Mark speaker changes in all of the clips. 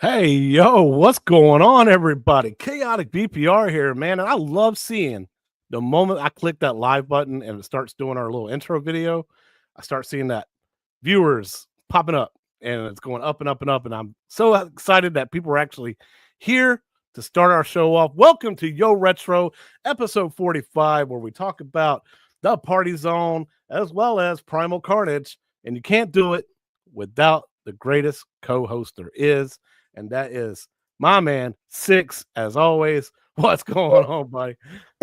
Speaker 1: Hey, yo, what's going on, everybody? Chaotic BPR here, man. And I love seeing the moment I click that live button and it starts doing our little intro video, I start seeing that viewers popping up and it's going up and up and up. And I'm so excited that people are actually here to start our show off. Welcome to Yo Retro, episode 45, where we talk about the Party Zone as well as Primal Carnage. And you can't do it without the greatest co-host there is. And that is my man, Six, as always. What's going on, buddy?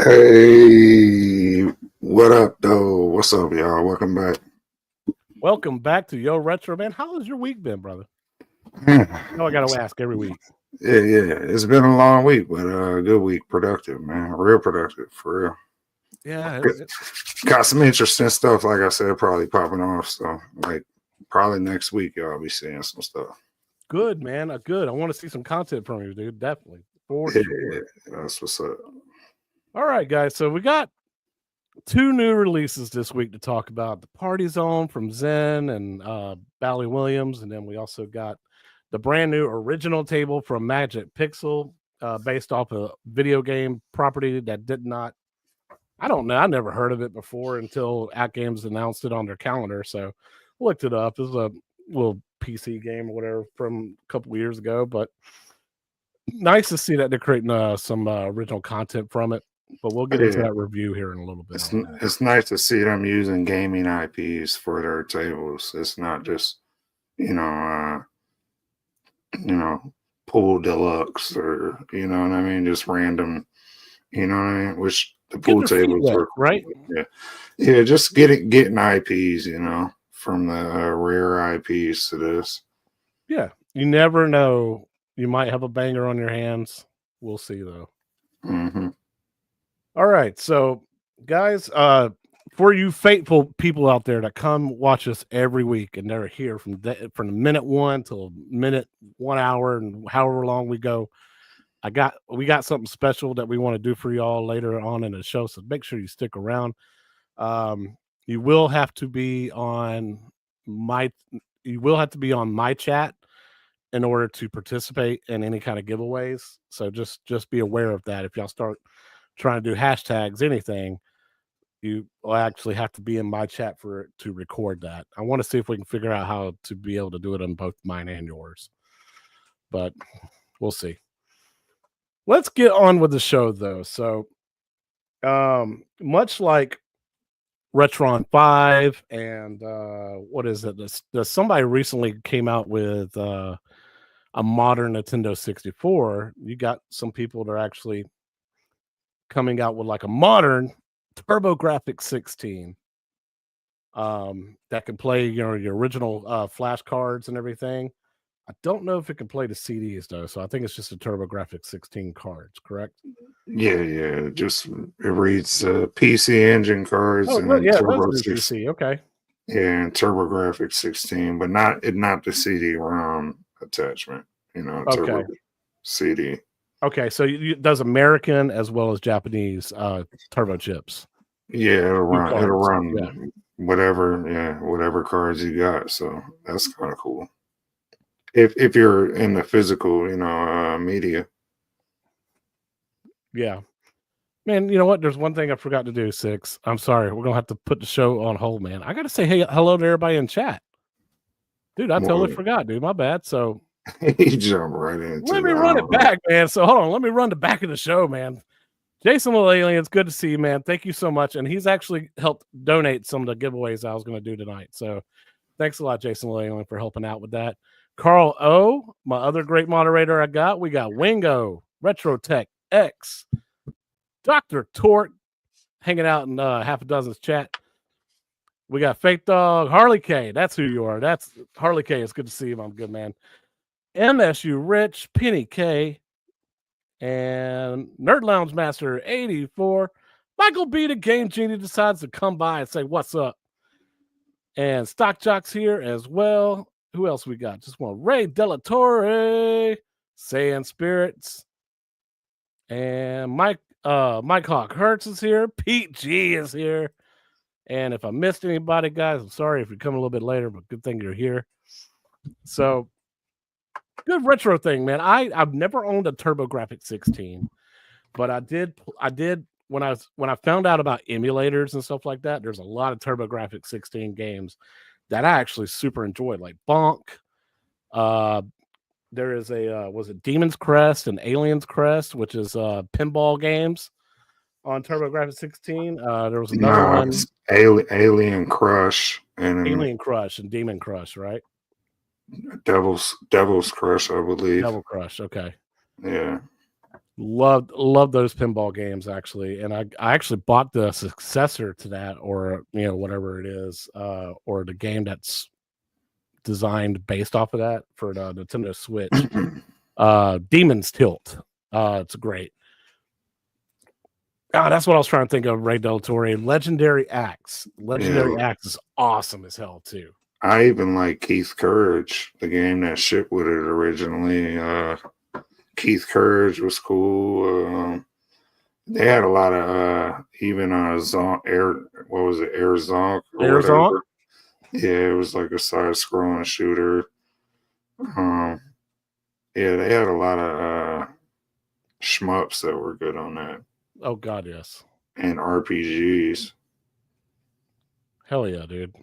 Speaker 2: Hey, what up, though? What's up, y'all? Welcome back.
Speaker 1: Welcome back to Yo Retro, man. How has your week been, brother? No, I gotta ask every week.
Speaker 2: Yeah. It's been a long week, but a good week. Productive, man. Real productive, for real.
Speaker 1: Yeah.
Speaker 2: Got some interesting stuff, like I said, probably popping off. So, like, probably next week, y'all be seeing some stuff.
Speaker 1: Good, man. Good. I want to see some content from you, dude. Definitely. For
Speaker 2: Yeah,
Speaker 1: sure.
Speaker 2: that's what's up.
Speaker 1: All right, guys. So we got two new releases this week to talk about: the Party Zone from Zen and Bally Williams, and then we also got the brand new original table from Magic Pixel, based off a video game property that did not. I don't know. I never heard of it before until Atgames announced it on their calendar. So looked it up. It was a little PC game or whatever from a couple of years ago, but nice to see that they're creating some original content from it. But we'll get into that review here in a little bit.
Speaker 2: It's nice to see them using gaming IPs for their tables. It's not just, pool deluxe or what I mean, just random, what I mean, which the pool tables are
Speaker 1: right.
Speaker 2: Yeah, just getting IPs, from the rare IPs to this.
Speaker 1: Yeah, you never know. You might have a banger on your hands. We'll see though.
Speaker 2: Mm-hmm.
Speaker 1: All right, so guys, for you faithful people out there that come watch us every week and they're here from the minute 1 till minute 1 hour and however long we go, we got something special that we want to do for y'all later on in the show. So make sure you stick around. You will have to be on my chat in order to participate in any kind of giveaways. So just be aware of that. If y'all start trying to do hashtags, anything, you will actually have to be in my chat for it to record that. I want to see if we can figure out how to be able to do it on both mine and yours, but we'll see. Let's get on with the show though. So, much like RETRON 5 and what is it? Somebody recently came out with a modern Nintendo 64. You got some people that are actually coming out with like a modern TurboGrafx 16 that can play your original flash cards and everything. I don't know if it can play the CDs though, so I think it's just a TurboGrafx 16 cards, correct?
Speaker 2: Yeah. Just it reads PC engine cards and
Speaker 1: Turbo PC. Okay.
Speaker 2: Yeah, and TurboGrafx 16, but not the CD-ROM attachment.
Speaker 1: Okay.
Speaker 2: Turbo CD.
Speaker 1: Okay, so it does American as well as Japanese turbo chips.
Speaker 2: Yeah, it'll run whatever cards you got. So that's kind of cool. If you're in the physical, media.
Speaker 1: Yeah. Man, you know what? There's one thing I forgot to do, Six. I'm sorry. We're going to have to put the show on hold, man. I got to say hello to everybody in chat. Dude, I totally forgot, dude. My bad. So
Speaker 2: he jumped right into
Speaker 1: let me run it back, man. So hold on. Let me run the back of the show, man. Jason Little Alien, it's good to see you, man. Thank you so much. And he's actually helped donate some of the giveaways I was going to do tonight. So thanks a lot, Jason Little Alien, for helping out with that. Carl O, my other great moderator we got Wingo, Retrotech X, Dr. Tort, hanging out in half a dozen's chat. We got Fake Dog, Harley K. That's who you are. That's Harley K. It's good to see you, my good man. MSU Rich, Penny K, and Nerd Lounge Master 84. Michael B. the Game Genie decides to come by and say, what's up? And Stock Jock's here as well. Who else we got? Just one. Ray Delatore, Saiyan Spirits, and Mike Hawk Hertz is here. Pete G is here. And if I missed anybody, guys, I'm sorry if you're coming a little bit later, but good thing you're here. So Good retro thing, man. I've never owned a TurboGrafx 16, but I did when I found out about emulators and stuff like that. There's a lot of TurboGrafx 16 games that I actually super enjoyed, like Bonk. There is a was it Demon's Crest and Alien's Crest, which is pinball games on TurboGrafx 16. There was another one,
Speaker 2: Alien Crush and
Speaker 1: Alien Crush and Demon Crush, right?
Speaker 2: Devil's Crush, I believe.
Speaker 1: Devil Crush, okay.
Speaker 2: Yeah.
Speaker 1: Love those pinball games actually, and I actually bought the successor to that, or whatever it is, or the game that's designed based off of that for the Nintendo Switch. Demon's Tilt. It's great. That's what I was trying to think of. Ray Del Torre, Legendary Axe. Legendary Axe is awesome as hell too.
Speaker 2: I even like Keith Courage, the game that shipped with it originally. Keith Courage was cool. They had a lot of even what was it, Air Zonk?
Speaker 1: Air Zonk?
Speaker 2: Yeah, it was like a side-scrolling shooter. Yeah, they had a lot of shmups that were good on that.
Speaker 1: Oh God, yes.
Speaker 2: And RPGs.
Speaker 1: Hell yeah, dude.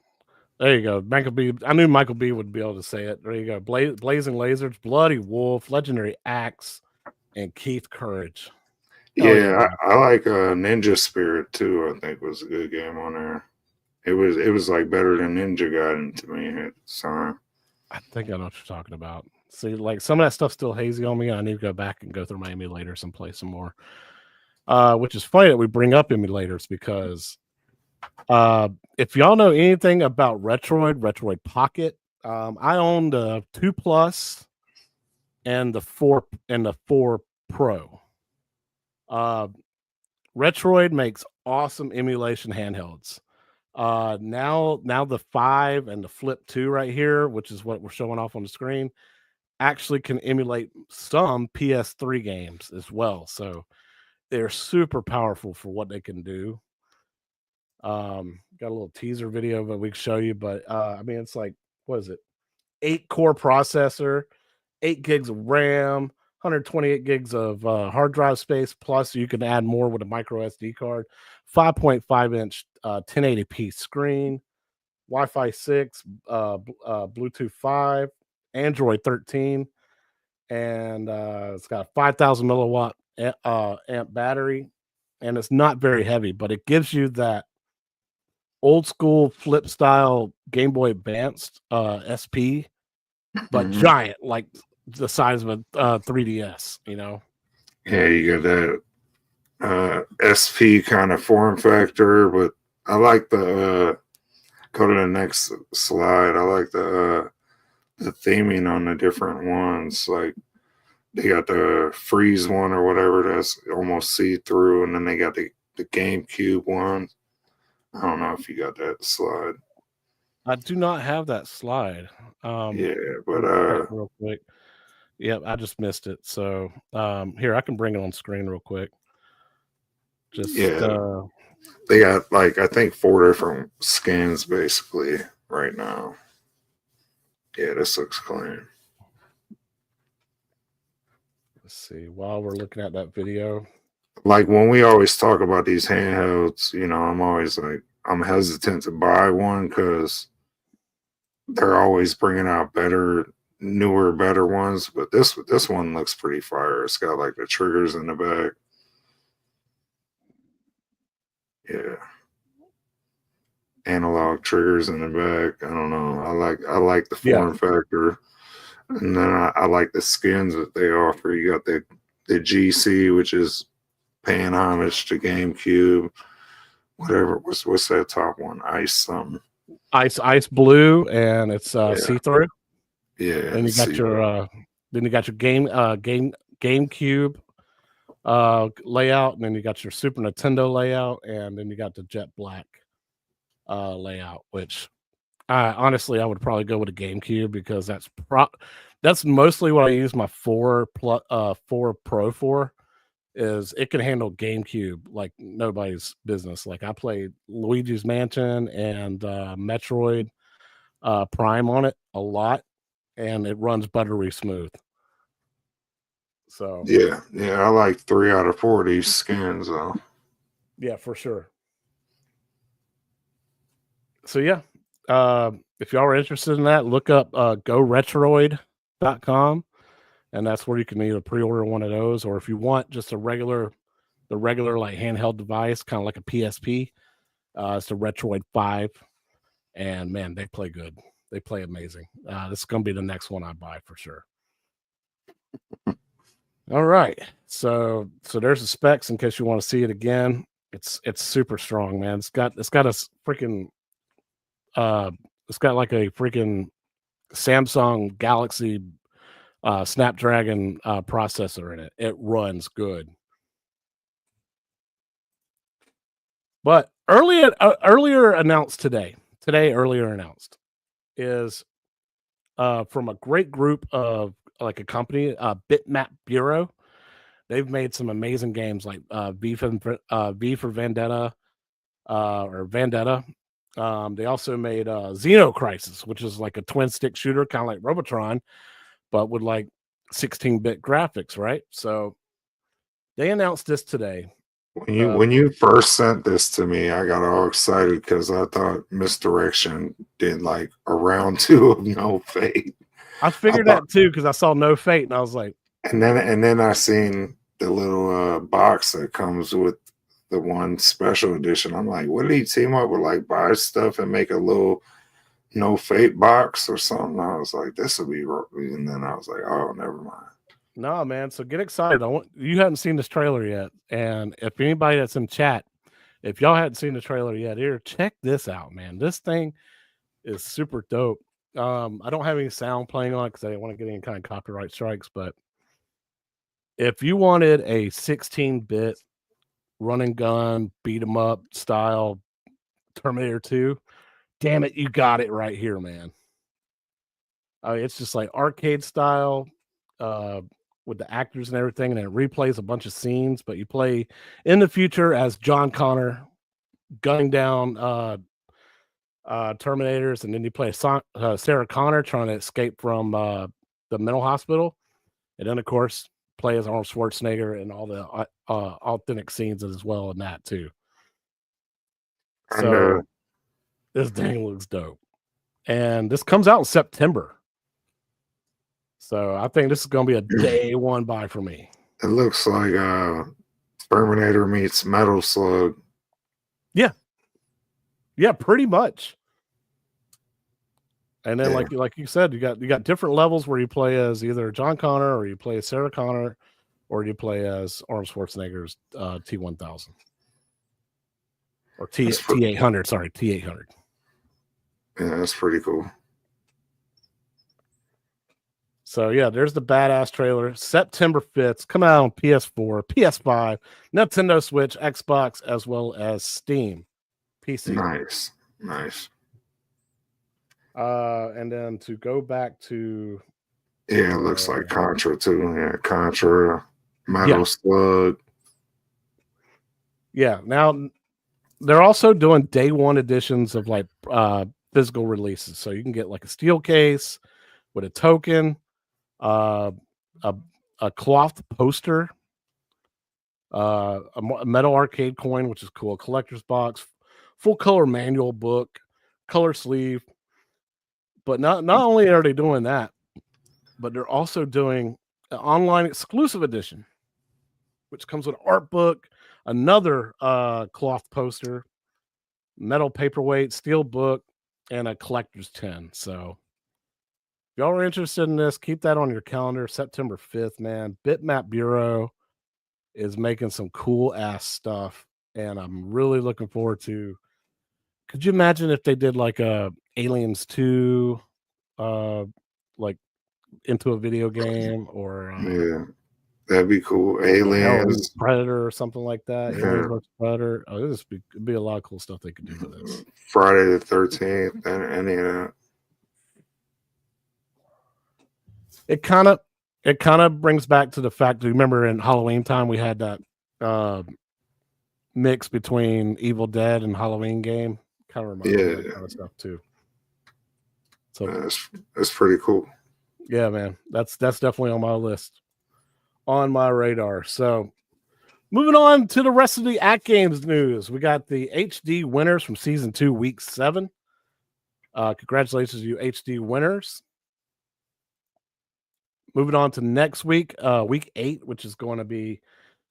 Speaker 1: There you go. Michael B. I knew Michael B. would be able to say it. There you go. Blazing Lasers, Bloody Wolf, Legendary Axe, and Keith Courage.
Speaker 2: Yeah, I like Ninja Spirit too. I think was a good game on there. It was like better than Ninja Gaiden to me at the time.
Speaker 1: I think I know what you're talking about. See, like some of that stuff's still hazy on me. I need to go back and go through my emulators and play some more. Which is funny that we bring up emulators because if y'all know anything about Retroid Pocket, I own the 2 Plus and the 4 Pro. Retroid makes awesome emulation handhelds. Now the 5 and the Flip 2 right here, which is what we're showing off on the screen, actually can emulate some PS3 games as well. So they're super powerful for what they can do. Got a little teaser video that we can show you, but I mean, it's like, what is it? 8-core processor, 8 gigs of RAM, 128 gigs of hard drive space, plus you can add more with a micro SD card, 5.5-inch 1080p screen, Wi-Fi 6, Bluetooth 5, Android 13, and it's got a 5,000 milliwatt amp battery, and it's not very heavy, but it gives you that old school flip style Game Boy Advanced SP, but giant, like the size of a 3DS,
Speaker 2: Yeah, you got that SP kind of form factor, but I like the go to the next slide. I like the theming on the different ones. Like they got the freeze one or whatever that's almost see through, and then they got the GameCube one. I don't know if you got that slide.
Speaker 1: I do not have that slide.
Speaker 2: Yeah, but
Speaker 1: real quick. Yep, I just missed it. So here, I can bring it on screen real quick. Just
Speaker 2: they got like I think 4 different skins basically right now. Yeah, this looks clean.
Speaker 1: Let's see. While we're looking at that video,
Speaker 2: like when we always talk about these handhelds, I'm always like, I'm hesitant to buy one because they're always bringing out better ones. But this one looks pretty fire. It's got like the triggers in the back. Yeah, analog triggers in the back. I don't know. I like the form factor, and then I like the skins that they offer. You got the GC, which is paying homage to GameCube. Whatever, what's that top one? Ice something.
Speaker 1: Ice blue, and it's see-through.
Speaker 2: Yeah.
Speaker 1: And you got your GameCube layout, and then you got your Super Nintendo layout, and then you got the jet black layout, which honestly I would probably go with a GameCube because that's mostly what I use my 4 Pro for. Is it can handle GameCube like nobody's business. Like I played Luigi's Mansion and Metroid Prime on it a lot, and it runs buttery smooth. So
Speaker 2: yeah, I like 3 out of 4 of these skins though.
Speaker 1: Yeah, for sure. So yeah, if y'all are interested in that, look up GoRetroid.com, and that's where you can either pre-order one of those, or if you want just the regular like handheld device, kind of like a PSP, it's the RETROID 5, and man, they play good. They play amazing. This is going to be the next one I buy for sure. All right, so there's the specs in case you want to see it again. It's super strong, man. It's got a freaking it's got like a freaking Samsung Galaxy Snapdragon processor in it. It runs good. But earlier announced is from a great group of like a company, Bitmap Bureau. They've made some amazing games like V for Vendetta or Vendetta. They also made Xeno Crisis, which is like a twin stick shooter, kind of like Robotron, but with like 16-bit graphics, right? So they announced this today.
Speaker 2: When you first sent this to me, I got all excited because I thought Misdirection did like a round 2 of No Fate.
Speaker 1: I figured that too because I saw No Fate and I was like,
Speaker 2: and then I seen the little box that comes with the one special edition. I'm like, what did he team up with? Like buy stuff and make a little No Fate box or something? I was like, this will be, and then I was like, oh, never mind.
Speaker 1: No, man. So get excited. You hadn't seen this trailer yet. And if anybody that's in chat, if y'all hadn't seen the trailer yet, here, check this out, man. This thing is super dope. I don't have any sound playing on it because I didn't want to get any kind of copyright strikes. But if you wanted a 16-bit run and gun, beat 'em up style Terminator 2, damn it, you got it right here, man. It's just like arcade style. With the actors and everything, and it replays a bunch of scenes, but you play in the future as John Connor gunning down Terminators, and then you play Sarah Connor trying to escape from the mental hospital, and then of course play as Arnold Schwarzenegger and all the authentic scenes as well in that too. So this thing looks dope, and this comes out in September. So I think this is going to be a day one buy for me.
Speaker 2: It looks like Terminator meets Metal Slug.
Speaker 1: Yeah, pretty much. And then, like you said, you got different levels where you play as either John Connor or you play as Sarah Connor, or you play as Arnold Schwarzenegger's T-1000 or T-800. Sorry, T-800.
Speaker 2: Yeah, that's pretty cool.
Speaker 1: So yeah, there's the badass trailer. September 5th, come out on PS4, PS5, Nintendo Switch, Xbox, as well as Steam, PC.
Speaker 2: Nice.
Speaker 1: And then to go back to,
Speaker 2: it looks like Contra too. Yeah, Contra, Metal Slug.
Speaker 1: Yeah, now they're also doing day one editions of like physical releases, so you can get like a steel case with a token. A cloth poster, a metal arcade coin, which is cool, a collector's box, full color manual book, color sleeve. But not only are they doing that, but they're also doing an online exclusive edition, which comes with an art book, another cloth poster, metal paperweight, steel book, and a collector's tin. So if y'all are interested in this, keep that on your calendar. September 5th, man. Bitmap Bureau is making some cool ass stuff, and I'm really looking forward to. Could you imagine if they did like a Aliens 2, like into a video game, or
Speaker 2: yeah, that'd be cool. Aliens,
Speaker 1: Predator, or something like that.
Speaker 2: Yeah.
Speaker 1: Aliens vs. Predator. Oh, it'd be a lot of cool stuff they could do with this.
Speaker 2: Friday the 13th, and any of that.
Speaker 1: It kind of brings back to the fact. Do you remember in Halloween time we had that mix between Evil Dead and Halloween game? Kind of reminds me of that kind of stuff too. So
Speaker 2: that's pretty cool.
Speaker 1: Yeah, man, that's definitely on my list. on my radar. So moving on to the rest of the Atgames news. We got the HD winners from season 2, week 7. Congratulations, you HD winners. Moving on to next week, week 8, which is going to be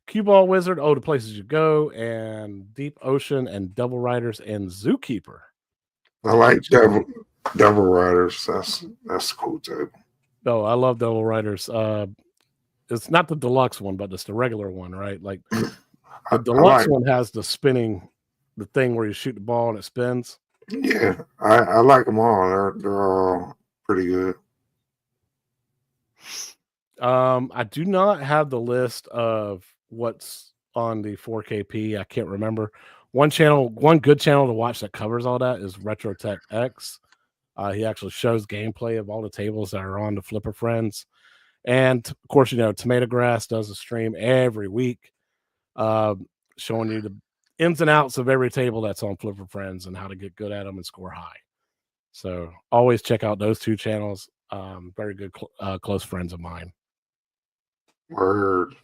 Speaker 1: Cue Ball Wizard, Oh, the Places You Go, and Deep Ocean, and Double Riders, and Zookeeper.
Speaker 2: I like double riders. That's cool too.
Speaker 1: Oh, I love Double Riders. It's not the deluxe one, but it's the regular one, right? Like the deluxe one has the spinning, the thing where you shoot the ball and it spins.
Speaker 2: Yeah, I like them all. They're all pretty good.
Speaker 1: I do not have the list of what's on the 4KP. I can't remember. One good channel to watch that covers all that is RETROID. He actually shows gameplay of all the tables that are on the Flipper Friends. And of course, Tomato Grass does a stream every week, showing you the ins and outs of every table that's on Flipper Friends and how to get good at them and score high. So always check out those two channels. Very good, close friends of mine.
Speaker 2: Word.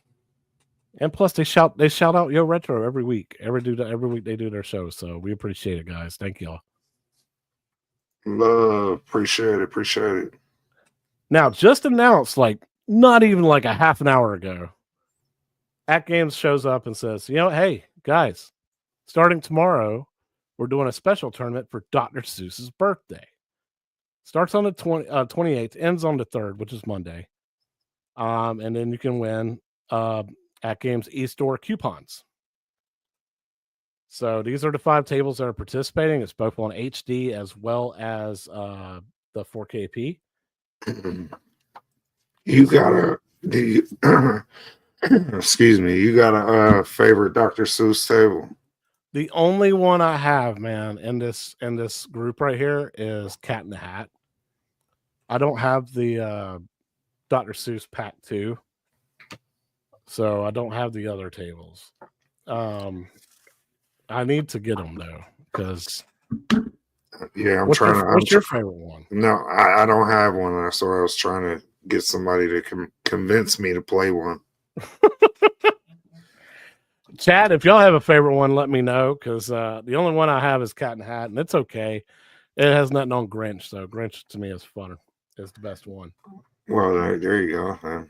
Speaker 1: And plus, they shout out Yo Retro every week. Every week they do their show. So we appreciate it, guys. Thank y'all.
Speaker 2: Love, appreciate it.
Speaker 1: Now, just announced, like not even like a half an hour ago, Atgames shows up and says, hey guys, starting tomorrow, we're doing a special tournament for Dr. Seuss's birthday. Starts on the 28th, ends on the 3rd, which is Monday. And then you can win Atgames eStore coupons. So these are the 5 tables that are participating. It's both on HD as well as the 4KP.
Speaker 2: You got excuse me, you got a favorite Dr. Seuss table?
Speaker 1: The only one I have, man, in this group right here is Cat in the Hat. I don't have the Dr. Seuss Pack 2, so I don't have the other tables. I need to get them though, because
Speaker 2: yeah,
Speaker 1: what's your favorite one?
Speaker 2: No, I don't have one. That's why I was trying to get somebody to convince me to play one.
Speaker 1: Chad, if y'all have a favorite one, let me know, because the only one I have is Cat in the Hat, and it's okay. It has nothing on Grinch, so Grinch to me is funner. It's the best one.
Speaker 2: Well, there you go.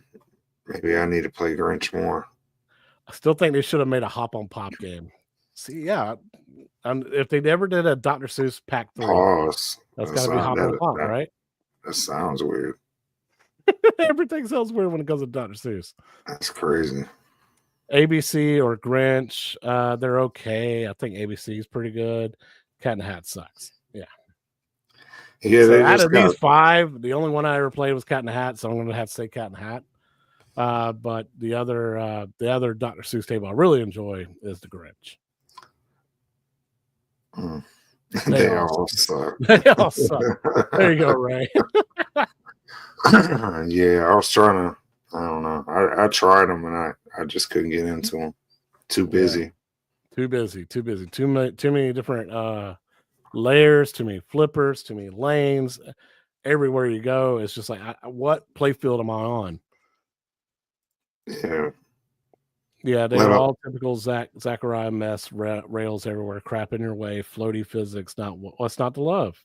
Speaker 2: Maybe I need to play Grinch more.
Speaker 1: I still think they should have made a hop on pop game. See, yeah, if they ever did a Dr. Seuss Pack 3, that's got to be hop on pop, right?
Speaker 2: That sounds weird.
Speaker 1: Everything sounds weird when it comes to Dr. Seuss.
Speaker 2: That's crazy.
Speaker 1: ABC or Grinch, they're okay. I think ABC is pretty good. Cat in the Hat sucks. Yeah. So out of these 5, the only one I ever played was Cat in the Hat, so I'm going to have to say Cat in the Hat. But the other Dr. Seuss table I really enjoy is the Grinch.
Speaker 2: They all suck.
Speaker 1: They all suck. There you go, Ray.
Speaker 2: Yeah, I was trying to. I don't know. I tried them and I just couldn't get into them. Too busy.
Speaker 1: Too busy. Too many different layers. Too many flippers. Too many lanes. Everywhere you go, it's just like, what playfield am I on? Yeah, they're all typical Zachariah mess, rails everywhere, crap in your way, floaty physics. What's not to love?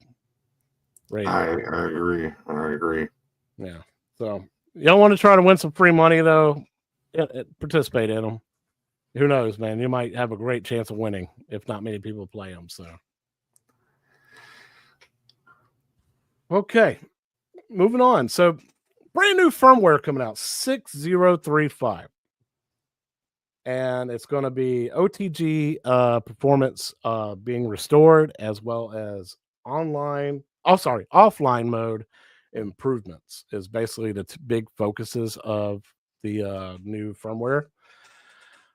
Speaker 1: Right.
Speaker 2: I agree.
Speaker 1: Yeah. So y'all want to try to win some free money though? Participate in them. Who knows, man? You might have a great chance of winning if not many people play them. So, okay, moving on. So, brand new firmware coming out, 6035. And it's going to be OTG performance being restored, as well as offline mode improvements is basically the big focuses of the new firmware.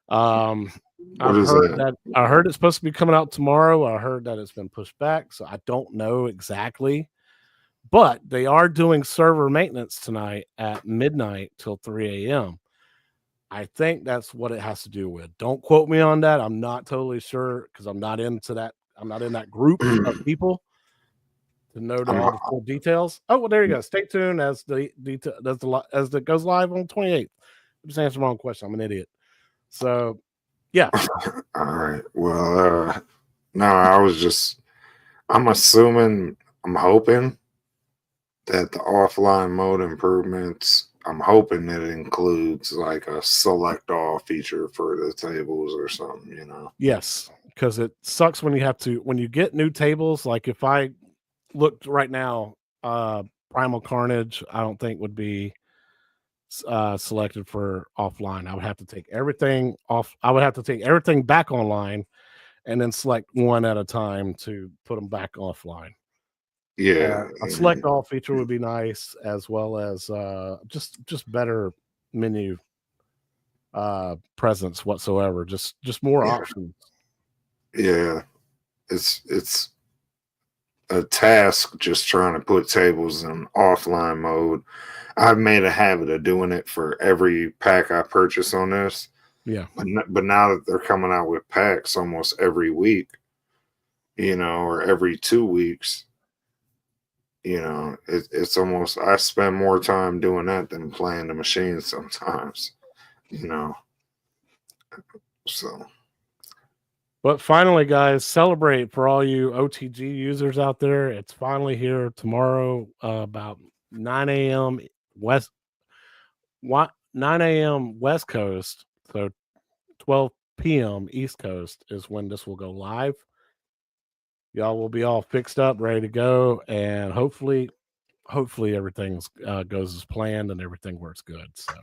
Speaker 1: I heard it's supposed to be coming out tomorrow. I heard that it's been pushed back, so I don't know exactly. But they are doing server maintenance tonight at midnight till 3 a.m. I think that's what it has to do with. Don't quote me on that. I'm not totally sure because I'm not into that. I'm not in that group of people to know all the full details. Oh, well, there you go. Stay tuned as it goes live on 28th. just answered the wrong question. I'm an idiot. So, yeah.
Speaker 2: All right. Well, no, I'm assuming, I'm hoping that the offline mode improvements, I'm hoping that it includes like a select all feature for the tables or something, you know?
Speaker 1: Yes, because it sucks when you get new tables. Like if I looked right now, Primal Carnage, I don't think would be selected for offline. I would have to take everything off. I would have to take everything back online and then select one at a time to put them back offline.
Speaker 2: Yeah.
Speaker 1: A select all feature would be nice, as well as just better menu presence whatsoever. Just more
Speaker 2: Yeah.
Speaker 1: options.
Speaker 2: Yeah. It's a task just trying to put tables in offline mode. I've made a habit of doing it for every pack I purchase on this.
Speaker 1: Yeah.
Speaker 2: But now that they're coming out with packs almost every week, you know, or every 2 weeks, you know, it's almost, I spend more time doing that than playing the machine sometimes, you know. So,
Speaker 1: But finally, guys, celebrate for all you OTG users out there. It's finally here tomorrow, about 9 a.m. West 9 a.m. West Coast. So 12 p.m. East Coast is when this will go live. Y'all will be all fixed up, ready to go, and hopefully everything goes as planned and everything works good. So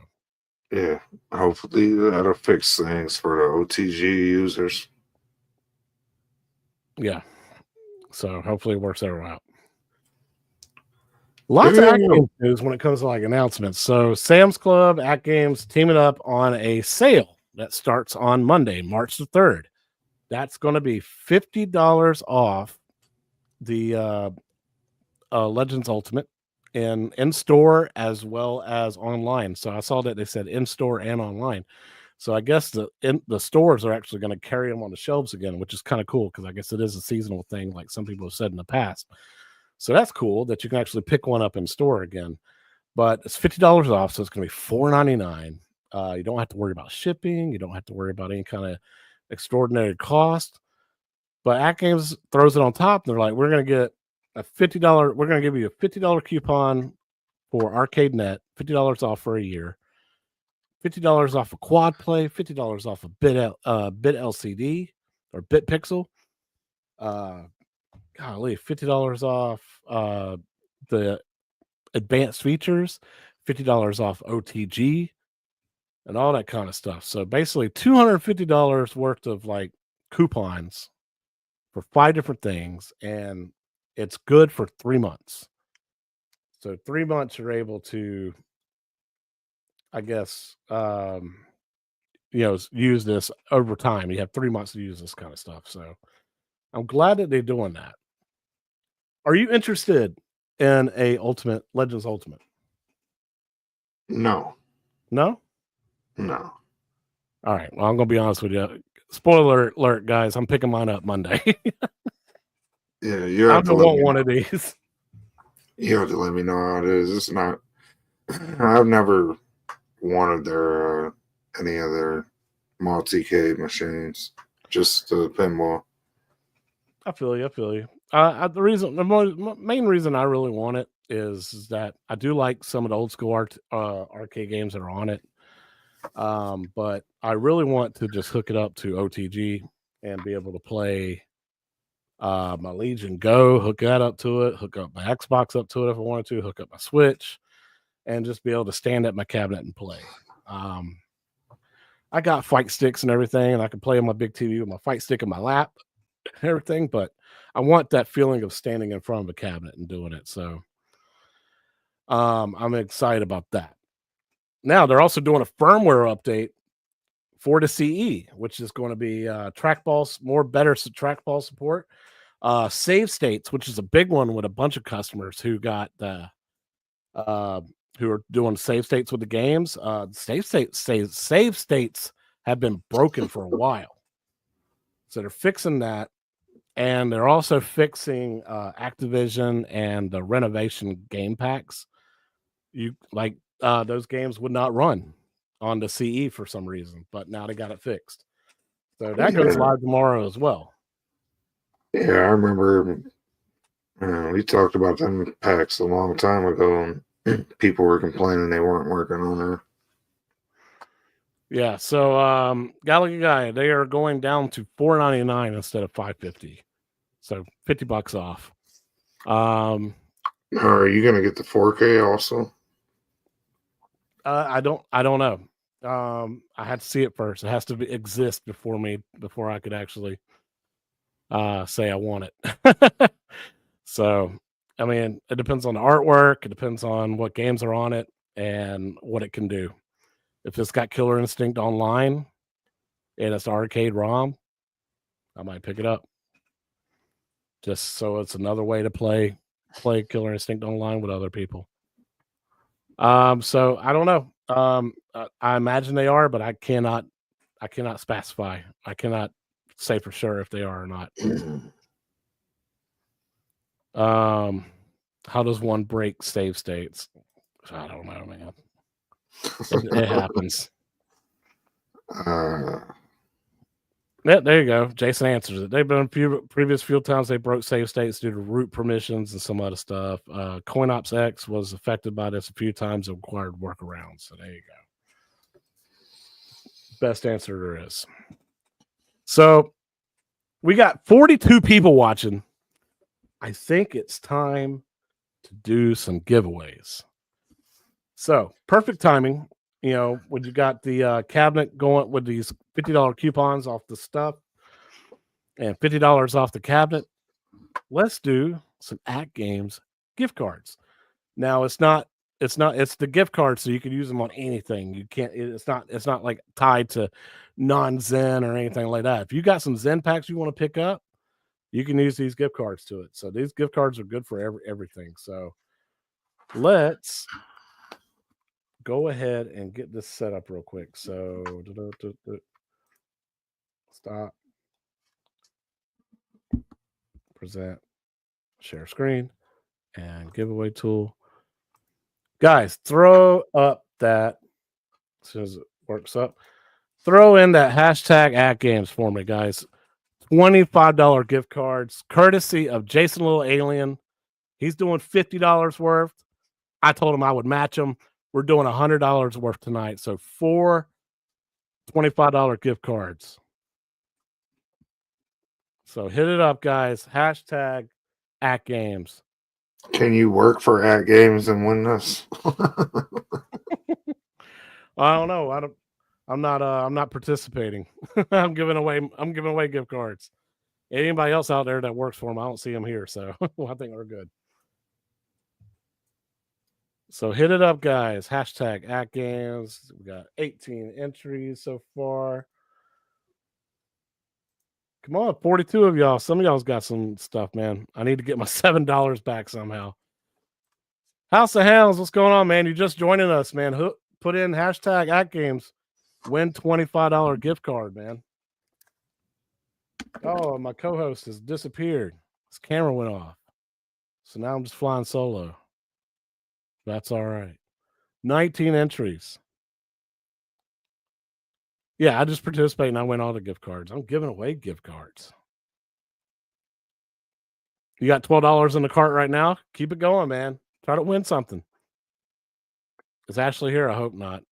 Speaker 2: yeah, hopefully that'll fix things for the OTG users.
Speaker 1: yeah, so hopefully it works everyone out. Lots of Atgames news when it comes to like announcements. So Sam's Club, Atgames teaming up on a sale that starts on Monday, March the 3rd. That's going to be $50 off the Legends Ultimate in store as well as online. So I saw that they said in store and online. So I guess the stores are actually going to carry them on the shelves again, which is kind of cool because I guess it is a seasonal thing, like some people have said in the past. So that's cool that you can actually pick one up in store again. But it's $50 off, so it's going to be $4.99. You don't have to worry about shipping. You don't have to worry about any kind of extraordinary cost. But Atgames throws it on top. They're like, we're going to get a $50. We're going to give you a $50 coupon for ArcadeNet, $50 off for a year, $50 off a quad play, $50 off a bit LCD or bit pixel. Golly, $50 off the advanced features, $50 off OTG, and all that kind of stuff. So basically $250 worth of like coupons for 5 different things, and it's good for 3 months. So 3 months you're able to, I guess, use this over time. You have 3 months to use this kind of stuff. So I'm glad that they're doing that. Are you interested in a Legends Ultimate?
Speaker 2: No.
Speaker 1: No?
Speaker 2: No.
Speaker 1: All right. Well, I'm going to be honest with you. Spoiler alert, guys. I'm picking mine up Monday.
Speaker 2: Yeah, you have to
Speaker 1: want one of these.
Speaker 2: You have to let me know how it is. It's not. I've never wanted their any of their multi-K machines. Just the pinball.
Speaker 1: I feel you. The main reason I really want it is that I do like some of the old school arcade games that are on it. But I really want to just hook it up to OTG and be able to play my Legion Go, hook that up to it, hook up my Xbox up to it if I wanted to, hook up my Switch, and just be able to stand at my cabinet and play. I got fight sticks and everything, and I can play on my big TV with my fight stick in my lap and everything, but I want that feeling of standing in front of a cabinet and doing it. So I'm excited about that. Now they're also doing a firmware update for the CE, which is going to be trackballs, better trackball support, save states, which is a big one with a bunch of customers who got the who are doing save states with the games. Save states have been broken for a while, so they're fixing that, and they're also fixing Activision and the renovation game packs. You like those games would not run on the CE for some reason, but now they got it fixed. So that goes live tomorrow as well.
Speaker 2: Yeah, I remember we talked about them packs a long time ago, and people were complaining they weren't working on there.
Speaker 1: Yeah, so Gallagher Guy, they are going down to $4.99 instead of $5.50. So $50 off.
Speaker 2: Are you gonna get the 4K also?
Speaker 1: I don't know. I had to see it first. It has to exist before I could actually say I want it. So, I mean, it depends on the artwork. It depends on what games are on it and what it can do. If it's got Killer Instinct Online and it's arcade ROM, I might pick it up. Just so it's another way to play Killer Instinct Online with other people. So I don't know. I imagine they are, but I cannot specify. I cannot say for sure if they are or not. How does one break save states? I don't know, man. It happens. Yeah, there you go. Jason answers it. They've been a few previous times they broke save states due to root permissions and some other stuff. CoinOps X was affected by this a few times and required workarounds. So there you go. Best answer there is. So we got 42 people watching. I think it's time to do some giveaways. So perfect timing. You know, when you got the cabinet going with these $50 coupons off the stuff and $50 off the cabinet, let's do some Atgames gift cards. Now it's the gift cards, so you can use them on anything. You can't, it's not like tied to non-Zen or anything like that. If you got some Zen packs you want to pick up, you can use these gift cards to it. So these gift cards are good for everything. So let's go ahead and get this set up real quick. So stop, present, share screen, and giveaway tool. Guys, throw up that as soon as it works up. Throw in that hashtag @games for me, guys. $25 gift cards, courtesy of Jason Little Alien. He's doing $50 worth. I told him I would match him. We're doing $100 worth tonight. So 4 $25 gift cards. So hit it up, guys. Hashtag @games.
Speaker 2: Can you work for Atgames and win this?
Speaker 1: I don't know. I'm not participating. I'm giving away gift cards. Anybody else out there that works for them, I don't see them here. So I think we're good. So hit it up, guys. Hashtag @games. We got 18 entries so far. Come on, 42 of y'all. Some of y'all's got some stuff, man. I need to get my $7 back somehow. House of Hounds, what's going on, man? You just joining us, man. Put in hashtag @games. Win $25 gift card, man. Oh, my co-host has disappeared. His camera went off. So now I'm just flying solo. That's all right. 19 entries. Yeah, I just participate and I win all the gift cards. I'm giving away gift cards. You got $12 in the cart right now? Keep it going, man. Try to win something. Is Ashley here? I hope not.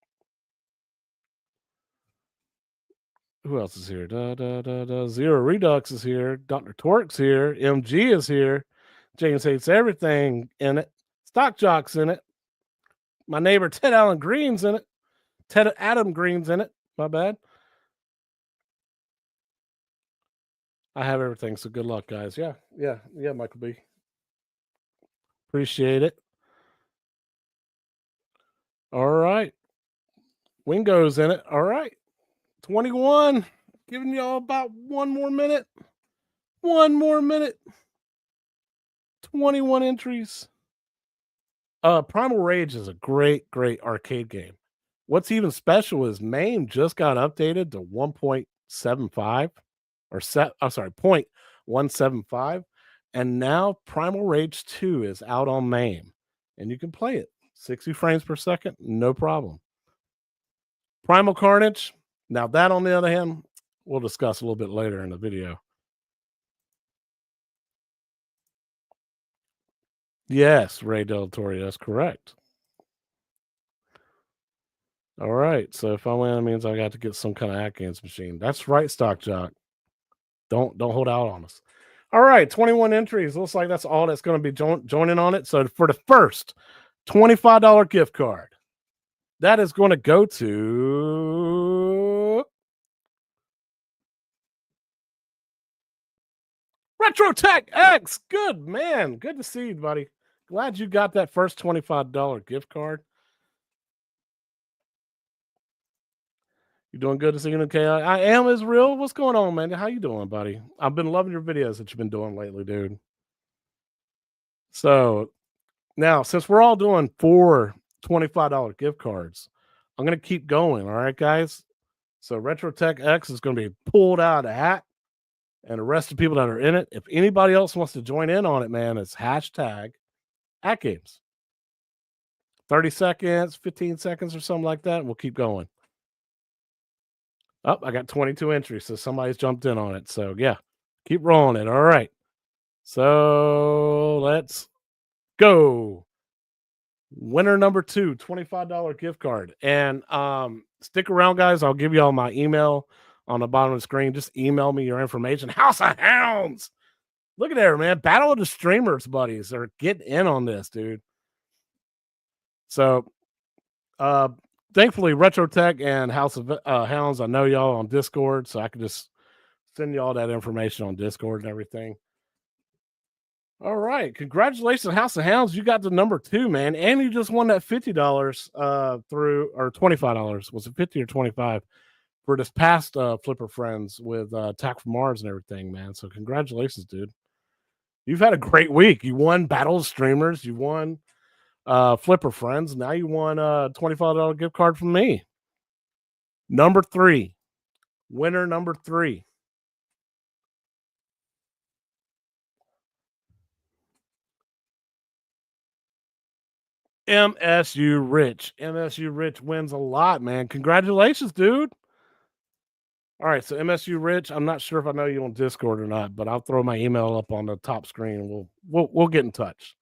Speaker 1: Who else is here? Zero Redux is here. Dr. Torque's here. MG is here. James Hates Everything in it. Stock Jock's in it. My neighbor Ted Allen Green's in it. Ted Adam Green's in it. My bad. I have everything, so good luck, guys. Yeah, Michael B. Appreciate it. All right. Wingo's in it. All right. 21. Giving y'all about one more minute. 21 entries. Primal Rage is a great arcade game. What's even special is MAME just got updated to 1.75 or 0.175, and now Primal Rage 2 is out on MAME, and you can play it 60 frames per second, no problem. Primal Carnage. Now that, on the other hand, we'll discuss a little bit later in the video. Yes, Ray Del Toro, that's correct. All right, so if I win, it means I got to get some kind of Atgames machine. That's right, Stock Jock. Don't hold out on us. All right, 21 entries. Looks like that's all that's going to be joining on it. So for the first $25 gift card, that is going to go to RetroTech X. Good, man. Good to see you, buddy. Glad you got that first $25 gift card. You doing good this evening, okay? I am Israel. What's going on, man? How you doing, buddy? I've been loving your videos that you've been doing lately, dude. So now, since we're all doing 4 $25 gift cards, I'm going to keep going, all right, guys? So RetroTech X is going to be pulled out of the hat, and the rest of the people that are in it, if anybody else wants to join in on it, man, it's hashtag #Atgames. 30 seconds, 15 seconds or something like that, and we'll keep going. Oh, I got 22 entries, so somebody's jumped in on it. So, yeah, keep rolling it. All right. So, let's go. Winner number 2, $25 gift card. And stick around, guys. I'll give you all my email on the bottom of the screen. Just email me your information. House of Hounds. Look at there, man. Battle of the Streamers, buddies. Are getting in on this, dude. So, thankfully, RetroTech and House of Hounds, I know y'all on Discord, so I can just send you all that information on Discord and everything. All right. Congratulations, House of Hounds. You got the number 2, man. And you just won that $50 through, or $25. Was it 50 or 25 for this past Flipper Friends with Attack from Mars and everything, man. So congratulations, dude. You've had a great week. You won Battle of Streamers. You won Flipper Friends. Now you won a $25 gift card from me. Number 3. Winner number 3. MSU Rich. MSU Rich wins a lot, man. Congratulations, dude. All right, so MSU Rich, I'm not sure if I know you on Discord or not, but I'll throw my email up on the top screen and we'll get in touch.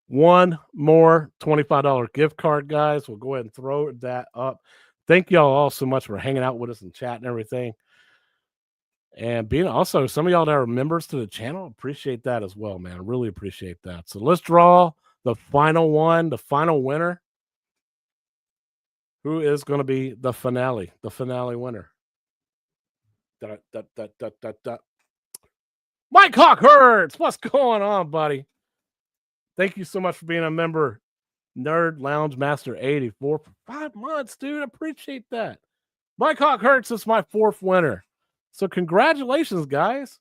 Speaker 1: One more $25 gift card, guys. We'll go ahead and throw that up. Thank y'all all so much for hanging out with us and chat and everything. And being also some of y'all that are members to the channel, appreciate that as well, man. I really appreciate that. So let's draw the final one, the final winner. Who is going to be the finale winner? Mike Hawk Hurts, what's going on, buddy? Thank you so much for being a member. Nerd Lounge Master 84 for 5 months, dude. I appreciate that. Mike Hawk Hurts is my 4th winner. So congratulations, guys.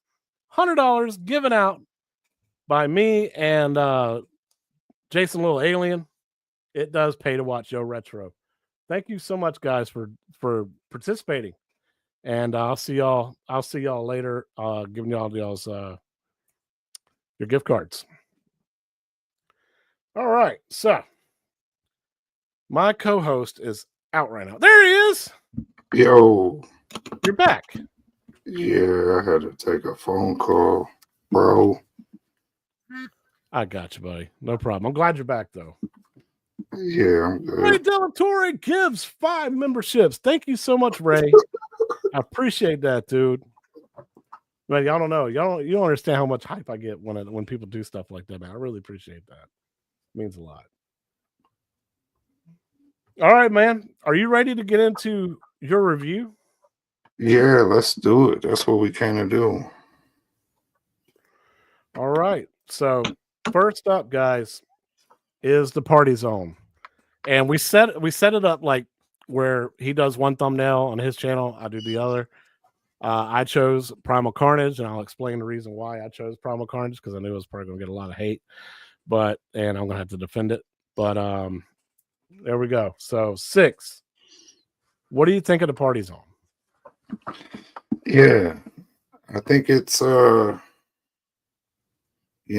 Speaker 1: $100 given out by me and Jason Little Alien. It does pay to watch Yo Retro. Thank you so much, guys, for participating. And I'll see y'all later, giving y'all's your gift cards. All right, so my co-host is out right now. There he is.
Speaker 2: Yo.
Speaker 1: You're back.
Speaker 2: Yeah, I had to take a phone call, bro.
Speaker 1: I got you, buddy. No problem. I'm glad you're back, though.
Speaker 2: Yeah, I'm good.
Speaker 1: Ray Delatore gives 5 memberships. Thank you so much, Ray. I appreciate that, dude. Man, y'all don't know. You don't understand how much hype I get when people do stuff like that, man. I really appreciate that. It means a lot. All right, man. Are you ready to get into your review?
Speaker 2: Yeah, let's do it. That's what we kind of do.
Speaker 1: All right. So first up, guys, is the PARTYZONE. And we set it up like where he does one thumbnail on his channel, I do the other. I chose Primal Carnage, and I'll explain the reason why I chose Primal Carnage, because I knew it was probably going to get a lot of hate. And I'm going to have to defend it. But there we go. So 6. What do you think of the PARTYZONE?
Speaker 2: Yeah, I think it's you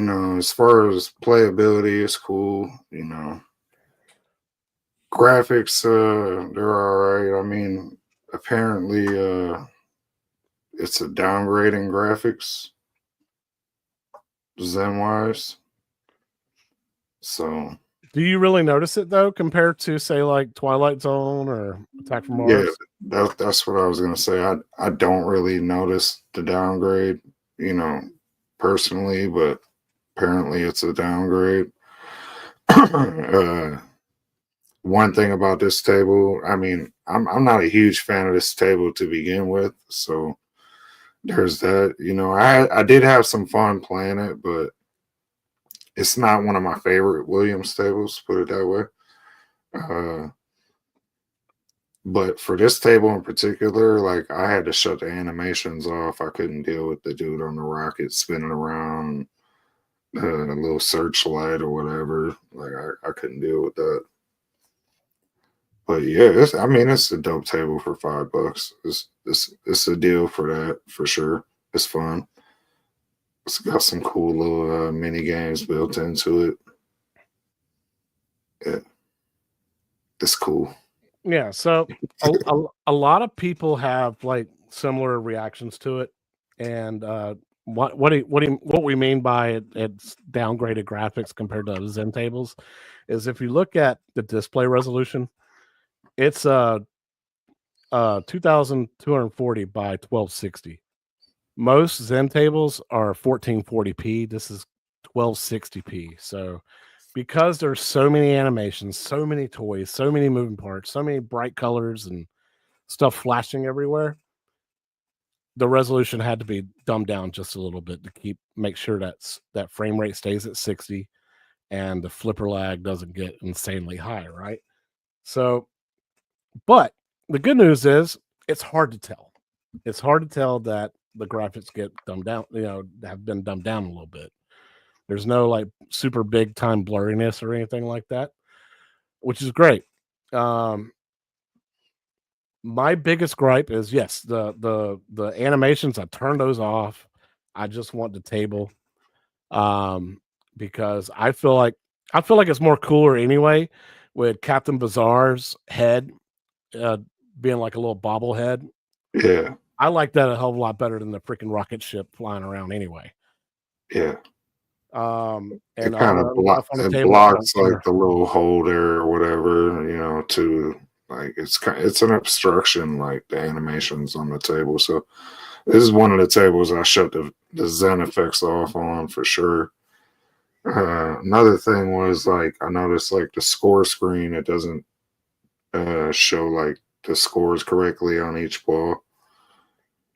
Speaker 2: know, as far as playability, it's cool. You know, Graphics, they're all right. I mean, apparently, it's a downgrade in graphics, Zen wise. So
Speaker 1: Do you really notice it though, compared to say like Twilight Zone or Attack from
Speaker 2: yeah,
Speaker 1: Mars?
Speaker 2: that's what I was gonna say. I don't really notice the downgrade, you know, personally, but apparently it's a downgrade. One thing about this table, I mean, I'm not a huge fan of this table to begin with, so there's that. You know, I did have some fun playing it, but it's not one of my favorite Williams tables, put it that way. But for this table in particular, like I had to shut the animations off. I couldn't deal with the dude on the rocket spinning around, a little searchlight or whatever. Like I couldn't deal with that. But yeah, I mean, it's a dope table for $5. It's a deal for that for sure. It's fun. It's got some cool little mini games built into it. Yeah, it's cool.
Speaker 1: Yeah, so a lot of people have like similar reactions to it, and what we mean by it's downgraded graphics compared to Zen tables is if you look at the display resolution, it's 2240 by 1260. Most Zen tables are 1440p. This is 1260p. So because there's so many animations, so many toys, so many moving parts, so many bright colors and stuff flashing everywhere, the resolution had to be dumbed down just a little bit to make sure that frame rate stays at 60 and the flipper lag doesn't get insanely high, right? So, but the good news is it's hard to tell. It's hard to tell that the graphics get dumbed down, have been dumbed down a little bit. There's no like super big time blurriness or anything like that, which is great. My biggest gripe is yes, the animations. I turned those off. I just want the table, because I feel like it's more cooler anyway, with Captain Bizarre's head uh, being like a little bobblehead.
Speaker 2: Yeah,
Speaker 1: I like that a hell of a lot better than the freaking rocket ship flying around anyway.
Speaker 2: yeah.
Speaker 1: And
Speaker 2: It
Speaker 1: all
Speaker 2: kind
Speaker 1: the
Speaker 2: of
Speaker 1: other stuff on the
Speaker 2: it
Speaker 1: table, I don't
Speaker 2: blocks like
Speaker 1: care.
Speaker 2: the little holder or whatever, you know, to like it's an obstruction like the animations on the table. So this is one of the tables I shut the Zen effects off on for sure. Another thing was like I noticed like the score screen, it doesn't show like the scores correctly on each ball.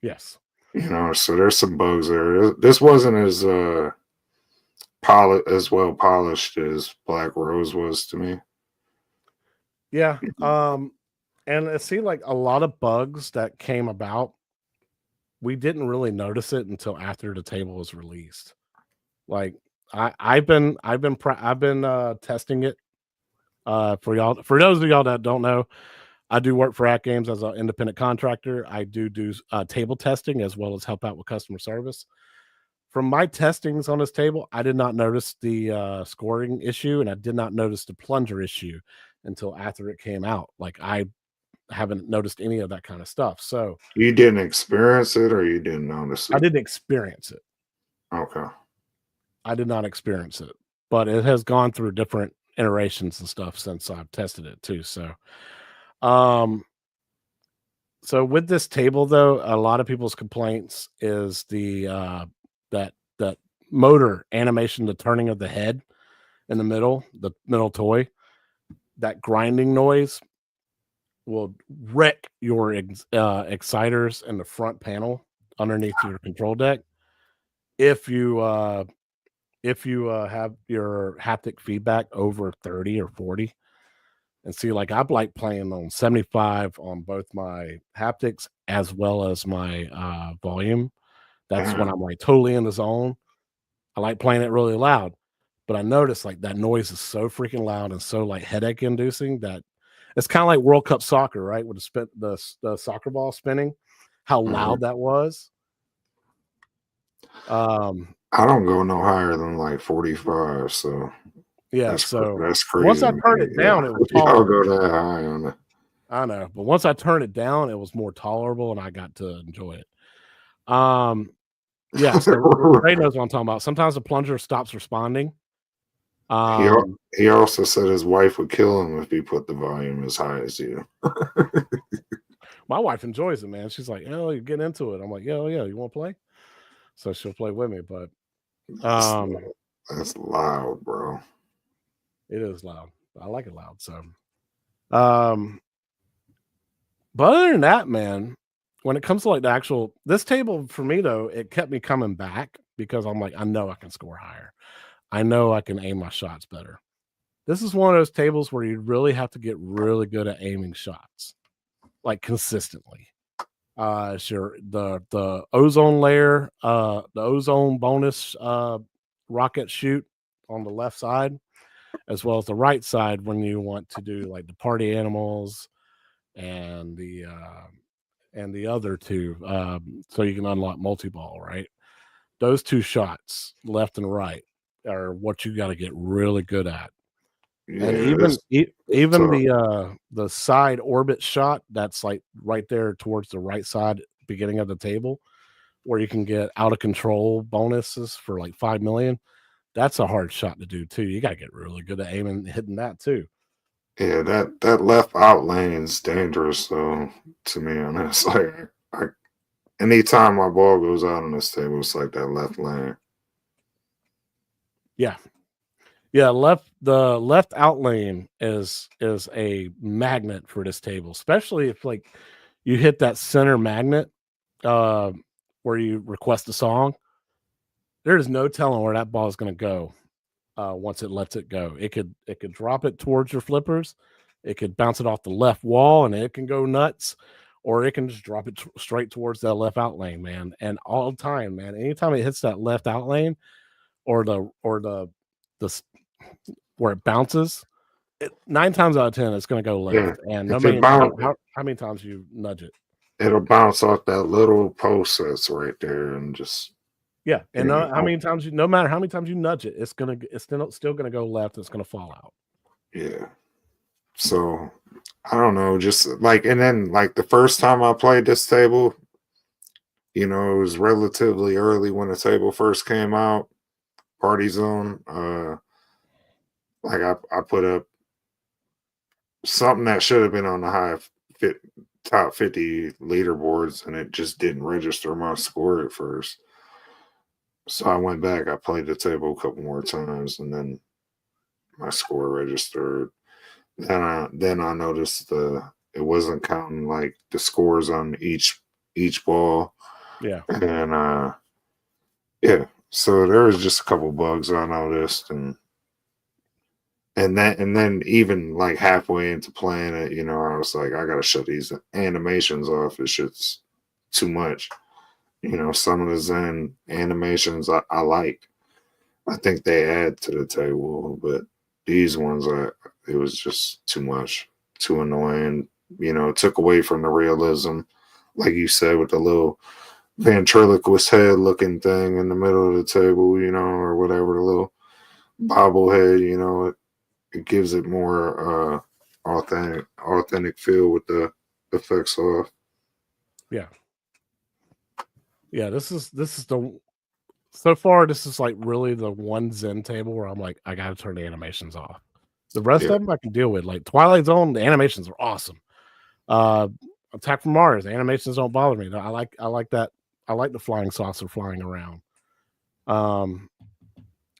Speaker 1: Yes.
Speaker 2: You know, so there's some bugs there. This wasn't as as well polished as Black Rose was to me.
Speaker 1: Yeah. And it seemed like a lot of bugs that came about, we didn't really notice it until after the table was released. Like I've been testing it. For y'all, for those of y'all that don't know, I do work for Atgames as an independent contractor. I do table testing as well as help out with customer service. From my testings on this table, I did not notice the scoring issue, and I did not notice the plunger issue until after it came out. Like I haven't noticed any of that kind of stuff. So
Speaker 2: You didn't experience it or you didn't notice
Speaker 1: I
Speaker 2: it?
Speaker 1: didn't experience it.
Speaker 2: Okay.
Speaker 1: I did not experience it, but it has gone through different iterations and stuff since I've tested it too. Um, so with this table though, a lot of people's complaints is that motor animation, the turning of the head in the middle toy, that grinding noise will wreck your exciters in the front panel underneath your control deck if you have your haptic feedback over 30 or 40. And see, like I'm like playing on 75 on both my haptics as well as my volume. That's when I'm like totally in the zone. I like playing it really loud, but I noticed like that noise is so freaking loud and so like headache inducing that it's kind of like World Cup soccer, right? With the soccer ball spinning, how
Speaker 2: Mhm.
Speaker 1: loud that was.
Speaker 2: I don't go no higher than like 45, so
Speaker 1: Yeah,
Speaker 2: That's
Speaker 1: so
Speaker 2: that's crazy.
Speaker 1: once I
Speaker 2: to
Speaker 1: turned
Speaker 2: me.
Speaker 1: it down, it was
Speaker 2: Y'all
Speaker 1: tolerable.
Speaker 2: go that high on it.
Speaker 1: I know, but once I turned it down, it was more tolerable, and I got to enjoy it. Yeah, so Ray knows what I'm talking about. Sometimes the plunger stops responding.
Speaker 2: He also said his wife would kill him if he put the volume as high as you.
Speaker 1: My wife enjoys it, man. She's like, "Oh, you get into it." I'm like, "Yeah, yeah, you want to play?" So she'll play with me, but
Speaker 2: That's loud, bro.
Speaker 1: it is loud. I like it loud. So, but other than that, man, when it comes to like the actual this table for me though, it kept me coming back because I'm like, I know I can score higher. I know I can aim my shots better. This is one of those tables where you really have to get really good at aiming shots, like consistently. Sure, the ozone layer, the ozone bonus rocket shoot on the left side, as well as the right side when you want to do like the party animals and the other two, so you can unlock multi-ball, right? Those two shots, left and right, are what you got to get really good at. And
Speaker 2: Yeah, this
Speaker 1: even
Speaker 2: tough.
Speaker 1: the side orbit shot that's like right there towards the right side, beginning of the table, where you can get out of control bonuses for like 5 million. That's a hard shot to do too. You got to get really good at aiming, hitting that too.
Speaker 2: Yeah, that left out lane is dangerous. So to me, on this, like, anytime my ball goes out on this table, it's like that left lane.
Speaker 1: Yeah, yeah. The left out lane is a magnet for this table, especially if like you hit that center magnet where you request a song. There's no telling where that ball is going to go once it lets it go. It could drop it towards your flippers. It could bounce it off the left wall and it can go nuts, or it can just drop it straight towards that left out lane, man. And all the time, man, anytime it hits that left out lane or the where it bounces, 9 times out of 10 it's going to go
Speaker 2: Yeah,
Speaker 1: left. And no
Speaker 2: if it
Speaker 1: matter
Speaker 2: bounce,
Speaker 1: how many times you nudge it.
Speaker 2: it'll bounce off that little post that's right there, and just
Speaker 1: Yeah, and
Speaker 2: you
Speaker 1: how
Speaker 2: know,
Speaker 1: many times no matter how many times you nudge it, it's still gonna go left. It's gonna fall out.
Speaker 2: yeah. So I don't know, just like, and then like the first time I played this table, it was relatively early when the table first came out. PARTYZONE. Like I put up something that should have been on the top 50 leaderboards, and it just didn't register my score at first. So I went back, I played the table a couple more times, and then my score registered. Then I noticed it wasn't counting like the scores on each ball.
Speaker 1: Yeah.
Speaker 2: And yeah, so there was just a couple bugs I noticed, and then even like halfway into playing it, I was like, I gotta shut these animations off. It's just too much. Some of the Zen animations I like. I think they add to the table, but these ones, it was just too much, too annoying. It took away from the realism, like you said, with the little ventriloquist head looking thing in the middle of the table, or whatever, the little bobblehead. It gives it more authentic feel with the effects off.
Speaker 1: Yeah. Yeah, this is the so far this is like really the one Zen table where I'm like, I gotta turn the animations off. The rest
Speaker 2: Yeah,
Speaker 1: of them I can deal with. Like Twilight Zone, the animations are awesome. Attack from Mars, the animations don't bother me. I like that. I like the flying saucer flying around.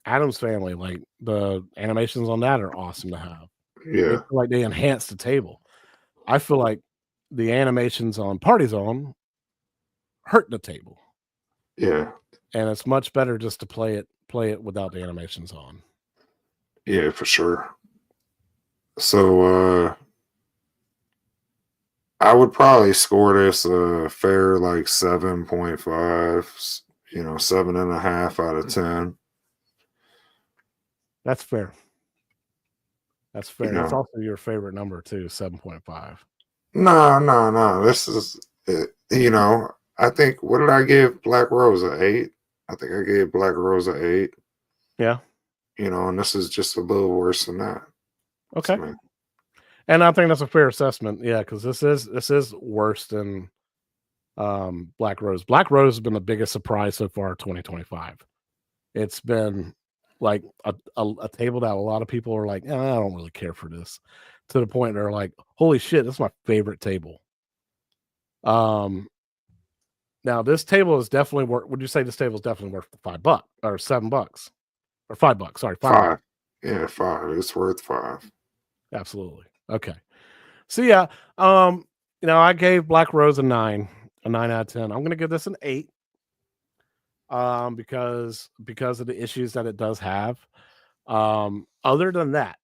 Speaker 1: Adam's Family, like the animations on that are awesome to have. They
Speaker 2: yeah,
Speaker 1: feel like they enhance the table. I feel like the animations on PARTYZONE hurt the table,
Speaker 2: yeah,
Speaker 1: and it's much better just to play it without the animations on.
Speaker 2: yeah, for sure. So I would probably score this a fair like 7.5, 7.5 out of 10.
Speaker 1: That's fair. That's
Speaker 2: You
Speaker 1: fair. That's
Speaker 2: know,
Speaker 1: also your favorite number too, 7.5.
Speaker 2: no, no, no. This is, I think, what did I give Black Rose, a 8? I think I gave Black Rose a 8.
Speaker 1: Yeah.
Speaker 2: and this is just a little worse than that.
Speaker 1: Okay.
Speaker 2: So,
Speaker 1: And I think that's a fair assessment. Yeah, because this is worse than Black Rose. Black Rose has been the biggest surprise so far 2025. It's been like a table that a lot of people are like, I don't really care for this, to the point they're like, holy shit, this is my favorite table. Now this table is definitely worth. Would you say this table is definitely worth the $5 or $7 or $5? Sorry, $5.
Speaker 2: Yeah, 5. It's worth 5.
Speaker 1: Absolutely. Okay. So yeah, I gave Black Rose a 9 out of 10. I'm gonna give this an 8. Because of the issues that it does have. Other than that,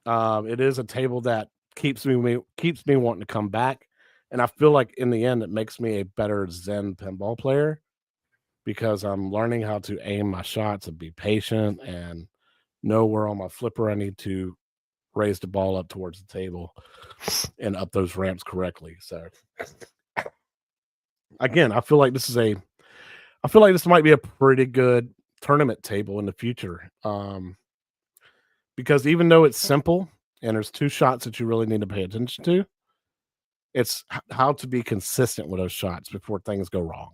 Speaker 1: it is a table that keeps me wanting to come back, and I feel like in the end it makes me a better Zen pinball player because I'm learning how to aim my shots and be patient and know where on my flipper I need to raise the ball up towards the table and up those ramps correctly. So again, I feel like this might be a pretty good tournament table in the future. Because even though it's simple and there's 2 shots that you really need to pay attention to, it's how to be consistent with those shots before things go wrong.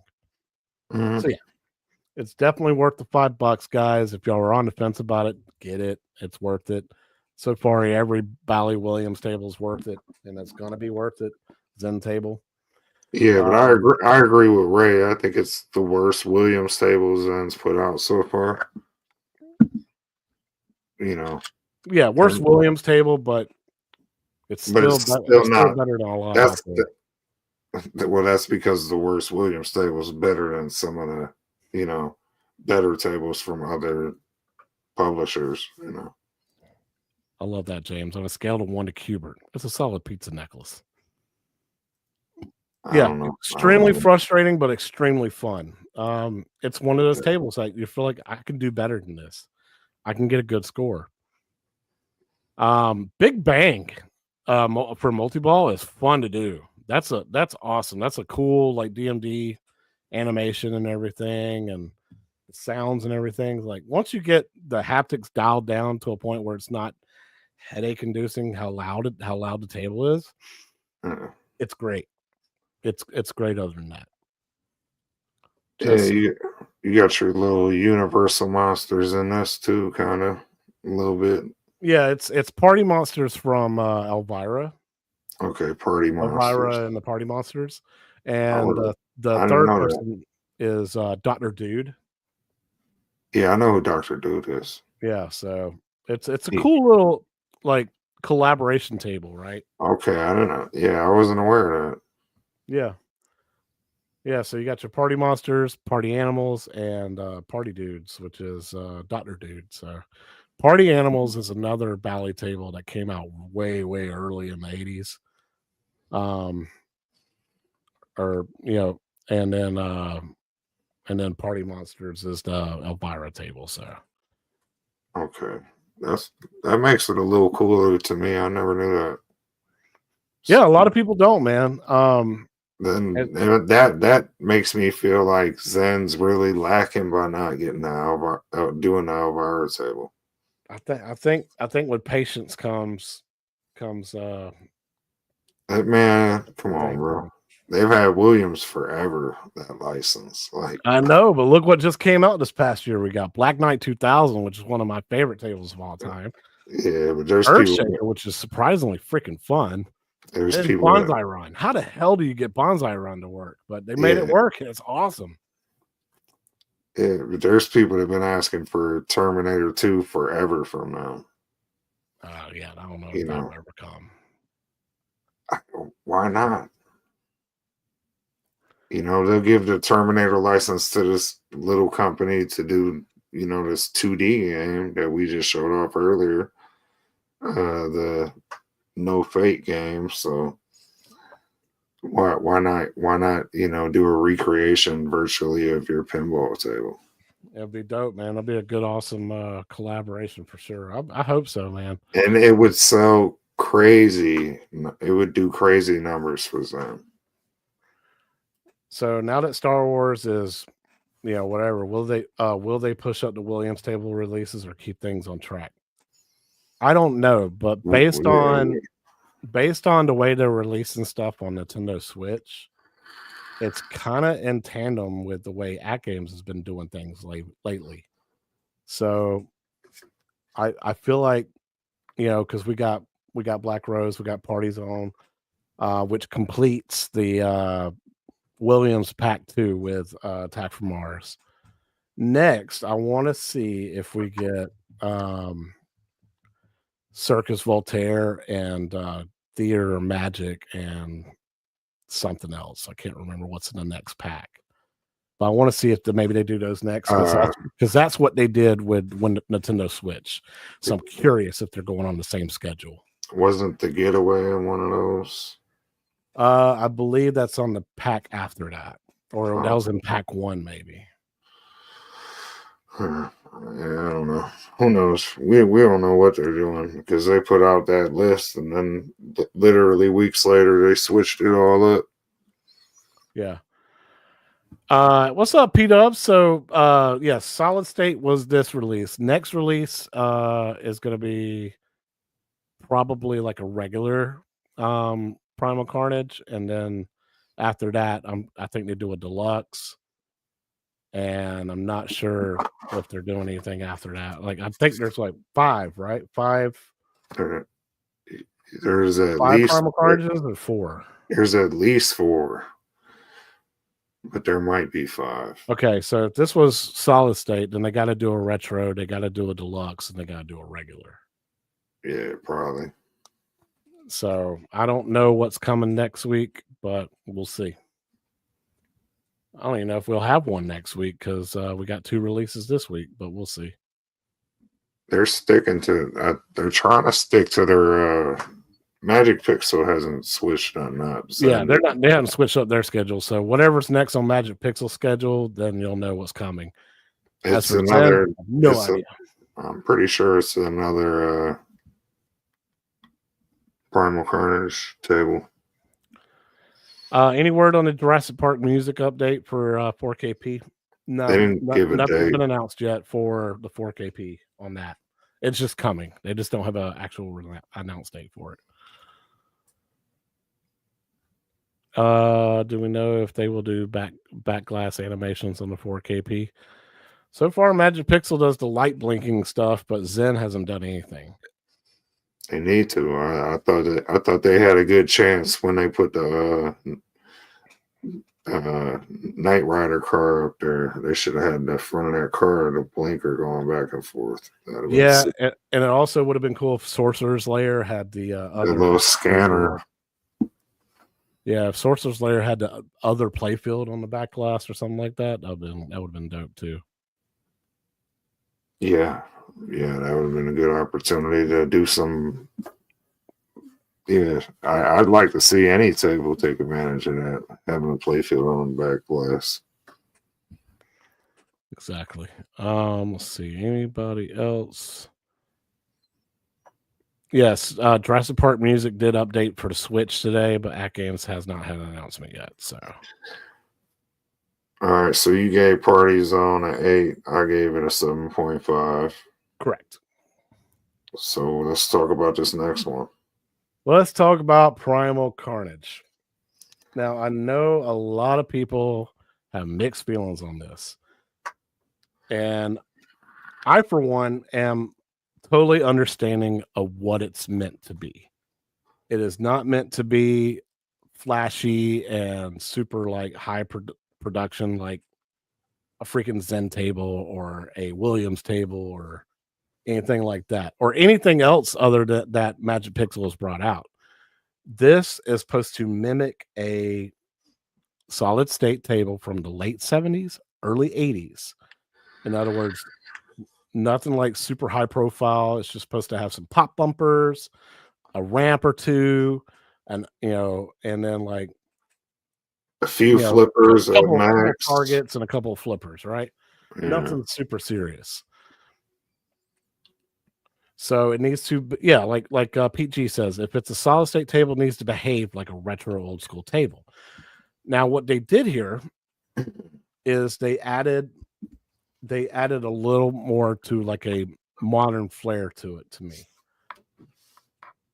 Speaker 2: Mhm.
Speaker 1: So yeah, it's definitely worth the $5, guys. If y'all are on the fence about it, get it. It's worth it. So far, every Bally Williams table is worth it, and it's gonna be worth it. Zen table.
Speaker 2: Yeah, but I agree with Ray. I think it's the worst Williams table Zen's put out so far.
Speaker 1: Yeah, worst Williams table, but it's still
Speaker 2: not
Speaker 1: better than a lot
Speaker 2: that's
Speaker 1: out there.
Speaker 2: well, that's because the worst Williams table is better than some of the better tables from other publishers.
Speaker 1: I love that, James. On a scale of 1 to Cubert, it's a solid pizza necklace. Yeah, extremely frustrating, but extremely fun. It's one of those tables that you feel like I can do better than this. I can get a good score. Big Bang for multi-ball is fun to do. That's awesome. That's a cool like DMD animation and everything, and sounds and everything. Like once you get the haptics dialed down to a point where it's not headache inducing how loud the table is, it's great. It's great other than that.
Speaker 2: You got your little universal monsters in this too, kind of a little bit.
Speaker 1: Yeah, it's Party Monsters from Elvira.
Speaker 2: Okay, Party Monsters.
Speaker 1: Elvira and the Party Monsters. And the third person is Dr. Dude.
Speaker 2: Yeah, I know who Dr. Dude is.
Speaker 1: Yeah, so it's a cool little like collaboration table, right?
Speaker 2: Okay, I don't know. Yeah, I wasn't aware of that.
Speaker 1: Yeah. Yeah, so you got your Party Monsters, Party Animals, and Party Dudes, which is Dr. Dude. So Party Animals is another Bally table that came out way, way early in the 80s. And then Party Monsters is the Elvira table. So
Speaker 2: okay, that makes it a little cooler to me. I never knew that.
Speaker 1: Yeah, a lot of people don't, man.
Speaker 2: Then that makes me feel like Zen's really lacking by not getting doing the Elvira table.
Speaker 1: I think with patience comes
Speaker 2: man, come on, bro. They've had Williams forever, that license. Like
Speaker 1: I know, but look what just came out this past year. We got Black Knight 2000, which is one of my favorite tables of all time.
Speaker 2: Yeah, but there's
Speaker 1: Earthshaker, which is surprisingly freaking fun.
Speaker 2: There's people
Speaker 1: Bonsai Run. How the hell do you get Bonsai Run to work? But they made it work, and it's awesome.
Speaker 2: Yeah, but there's people that have been asking for Terminator 2 forever from now.
Speaker 1: Yeah, I don't know if that will ever come.
Speaker 2: Why not? They'll give the Terminator license to this little company to do, this 2D game that we just showed off earlier. The No Fate game. So why not, do a recreation virtually of your pinball table?
Speaker 1: It'd be dope, man. It'll be a good, awesome collaboration for sure. I hope so, man.
Speaker 2: And it would sell crazy. It would do crazy numbers for them.
Speaker 1: So now that Star Wars is, whatever. Will they push up the Williams table releases or keep things on track? I don't know, but based on the way they're releasing stuff on Nintendo Switch, it's kind of in tandem with the way Atgames has been doing things lately. So I feel like, because we got Black Rose, we got PARTYZONE, which completes the Williams Pack 2 with Attack from Mars. Next, I want to see if we get Circus Voltaire and Theater Magic and something else. I can't remember what's in the next pack. But I want to see if maybe they do those next, because that's what they did with Nintendo Switch. So I'm curious if they're going on the same schedule.
Speaker 2: Wasn't the Getaway in one of those?
Speaker 1: I believe that's on the pack after that, or that was in pack 1, maybe.
Speaker 2: Yeah, I don't know. Who knows? We don't know what they're doing, because they put out that list and then literally weeks later they switched it all up.
Speaker 1: Yeah. What's up, P-Dubs? So yes, Solid State was this release. Next release is going to be probably like a regular Primal Carnage, and then after that I think they do a deluxe, and I'm not sure if they're doing anything after that. Like, I think there's like 5, right? 5.
Speaker 2: There's at
Speaker 1: 5
Speaker 2: least
Speaker 1: Primal Carnages or 4.
Speaker 2: There's at least 4, but there might be 5.
Speaker 1: Okay, so if this was Solid State, then they got to do a retro, they got to do a deluxe, and they got to do a regular.
Speaker 2: Yeah, probably.
Speaker 1: So I don't know what's coming next week, but we'll see. I don't even know if we'll have one next week, because we got 2 releases this week, but we'll see.
Speaker 2: They're sticking to they're trying to stick to their Magic Pixel hasn't switched on that. So
Speaker 1: yeah, they haven't switched up their schedule. So whatever's next on Magic Pixel schedule, then you'll know what's coming.
Speaker 2: It's another
Speaker 1: idea.
Speaker 2: I'm pretty sure it's another Primal Carnage table.
Speaker 1: Any word on the Jurassic Park music update for 4KP? No,
Speaker 2: they didn't give a
Speaker 1: nothing's
Speaker 2: date.
Speaker 1: been announced yet for the 4KP on that. It's just coming. They just don't have an actual announced date for it. Do we know if they will do back glass animations on the 4KP? So far, Magic Pixel does the light blinking stuff, but Zen hasn't done anything.
Speaker 2: They need to. I thought they had a good chance when they put the Knight Rider car up there. They should have had the front of that car, the blinker going back and forth.
Speaker 1: Yeah, and it also would have been cool if Sorcerer's Lair had the
Speaker 2: little scanner.
Speaker 1: Yeah, if Sorcerer's Lair had the other playfield on the back glass or something like that, that would have been dope too.
Speaker 2: Yeah, that would have been a good opportunity to do some. Yeah, I'd like to see any table take advantage of that, having a playfield on the back glass.
Speaker 1: Exactly. Let's see. Anybody else? Yes, Jurassic Park music did update for the Switch today, but Atgames has not had an announcement yet. So,
Speaker 2: all right. So you gave PARTYZONE an 8. I gave it a 7.5.
Speaker 1: Correct.
Speaker 2: So let's talk about this next one.
Speaker 1: Let's talk about Primal Carnage. Now, I know a lot of people have mixed feelings on this, and I, for one, am totally understanding of what it's meant to be. It is not meant to be flashy and super like high production, like a freaking Zen table or a Williams table or anything like that, or anything else other than that Magic Pixel has brought out. This is supposed to mimic a solid state table from the late 70s, early 80s. In other words, nothing like super high profile. It's just supposed to have some pop bumpers, a ramp or 2, and and then like
Speaker 2: a few flippers,
Speaker 1: a couple targets, and a couple of flippers, right?
Speaker 2: Yeah.
Speaker 1: Nothing super serious. So it needs to, like Pete G says, if it's a solid state table, it needs to behave like a retro old school table. Now, what they did here is they added a little more to like a modern flair to it to me.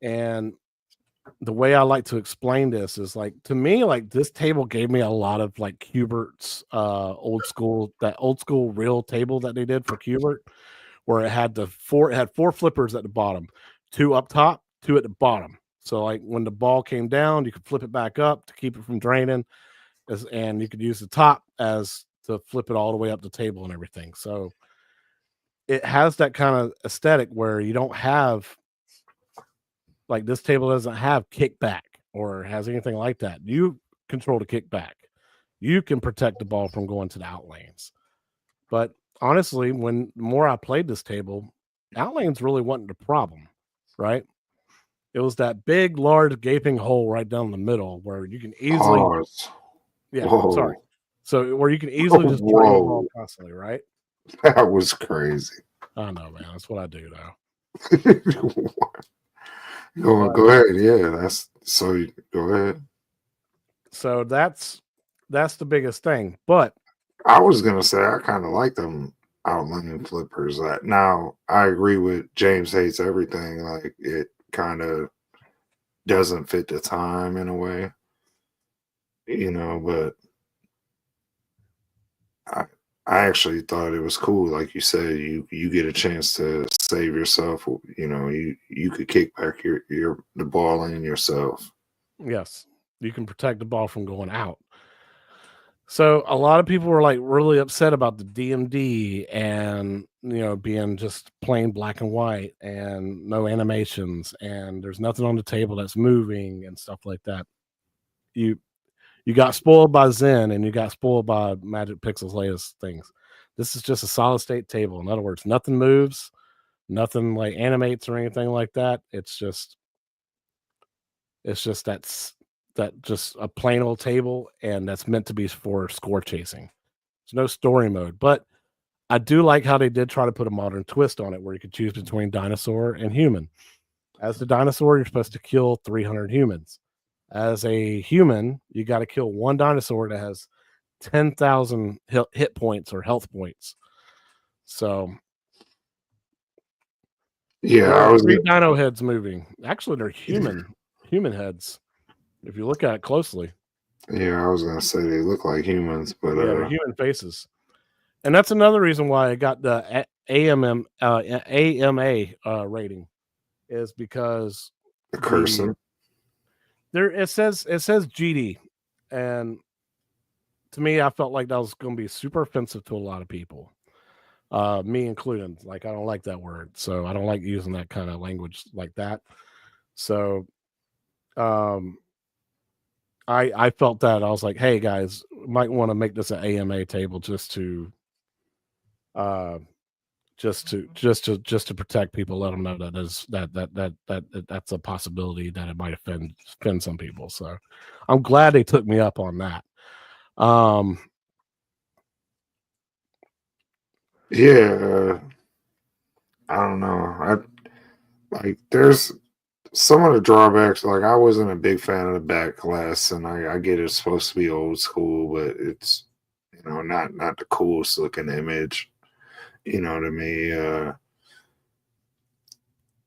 Speaker 1: And the way I like to explain this is like, to me, like this table gave me a lot of like Cubert's old school real table that they did for Cubert, where it had four flippers at the bottom, 2 up top, 2 at the bottom. So like when the ball came down, you could flip it back up to keep it from draining, and you could use the top as to flip it all the way up the table and everything. So it has that kind of aesthetic where you don't have, like, this table doesn't have kickback or has anything like that. You control the kickback. You can protect the ball from going to the out lanes. But honestly, when more I played this table, out lanes really wasn't the problem, right? It was that big, large, gaping hole right down the middle where you can easily, sorry. So where you can easily just drain the ball constantly, right?
Speaker 2: That was crazy.
Speaker 1: I know, man. That's what I do now.
Speaker 2: Go ahead. Yeah, go ahead.
Speaker 1: So that's the biggest thing. But
Speaker 2: I was gonna say I kind of like them outlining flippers. Now I agree with James hates everything. Like it kind of doesn't fit the time in a way, but I actually thought it was cool. Like you said, you get a chance to save yourself. You could kick back the ball in yourself.
Speaker 1: Yes, you can protect the ball from going out. So a lot of people were like really upset about the DMD and being just plain black and white and no animations and there's nothing on the table that's moving and stuff like that. You got spoiled by Zen and you got spoiled by Magic Pixel's latest things. This is just a solid state table. In other words, nothing moves, nothing like animates or anything like that. It's just that just a plain old table, and that's meant to be for score chasing. There's no story mode, but I do like how they did try to put a modern twist on it where you could choose between dinosaur and human. As the dinosaur, you're supposed to kill 300 humans. As a human, you got to kill one dinosaur that has 10,000 hit points or health points. So,
Speaker 2: yeah,
Speaker 1: there are 3 dino heads moving. Actually, they're human heads. If you look at it closely.
Speaker 2: Yeah, I was gonna say they look like humans, but
Speaker 1: they're human faces. And that's another reason why I got the AMA rating, is because
Speaker 2: the cursor.
Speaker 1: It says GD, and to me, I felt like that was going to be super offensive to a lot of people, me included. Like, I don't like that word, so I don't like using that kind of language like that. So, I felt that I was like, hey guys, might want to make this an AMA table just to protect people, let them know that's a possibility that it might offend some people. So I'm glad they took me up on that.
Speaker 2: Yeah, I don't know. There's some of the drawbacks. Like, I wasn't a big fan of the back glass, and I get it's supposed to be old school, but it's not the coolest looking image. To me,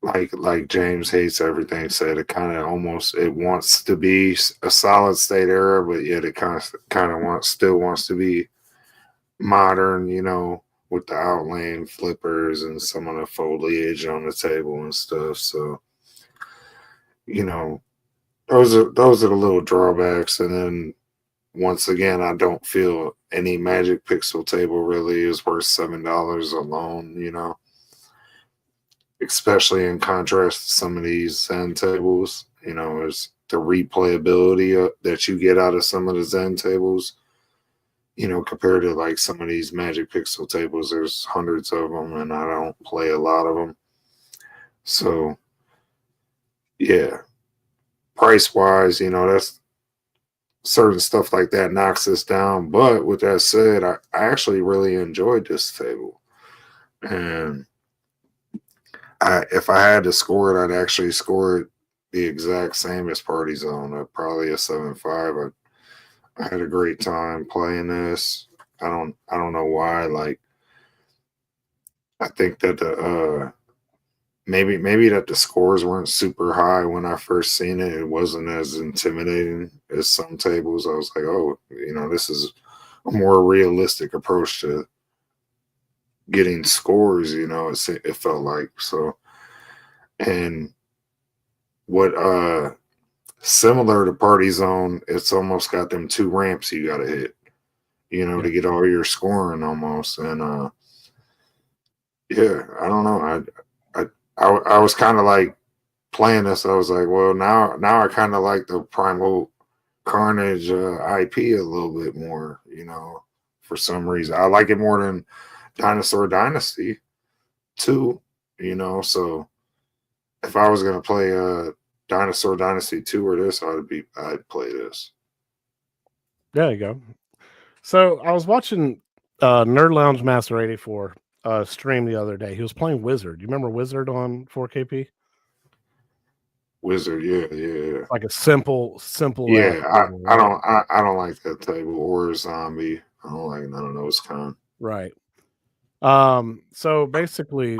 Speaker 2: like James hates everything said, it kind of it wants to be a solid state era, but yet it kind of still wants to be modern, with the outlane flippers and some of the foliage on the table and stuff. So, those are the little drawbacks. And then once again, I don't feel any Magic Pixel table really is worth $7 alone, especially in contrast to some of these Zen tables. Is the replayability that you get out of some of the Zen tables, compared to like some of these Magic Pixel tables. There's hundreds of them, and I don't play a lot of them. So, yeah, price-wise, that's certain stuff like that knocks us down. But with that said, I actually really enjoyed this table. And if I had to score it, I'd actually score it the exact same as PARTYZONE, probably a 7.5. I had a great time playing this. I don't know why. Like, I think that the maybe that the scores weren't super high when I first seen it. It wasn't as intimidating as some tables. I was like, oh, this is a more realistic approach to getting scores. It felt like so. And what similar to PARTYZONE, it's almost got them 2 ramps you got to hit, to get all your scoring almost. And yeah, I don't know. I was kind of like playing this. I was like, well, now I kind of like the Primal Carnage IP a little bit more. For some reason, I like it more than Dinosaur Dynasty 2. So if I was gonna play Dinosaur Dynasty 2 or this, I'd play this.
Speaker 1: There you go. So I was watching Nerd Lounge Master 84 stream the other day. He was playing Wizard. You remember Wizard on 4KP?
Speaker 2: Wizard, yeah.
Speaker 1: Like a simple.
Speaker 2: Yeah, I don't like that table or Zombie. I don't like none of those kind.
Speaker 1: Right. So basically,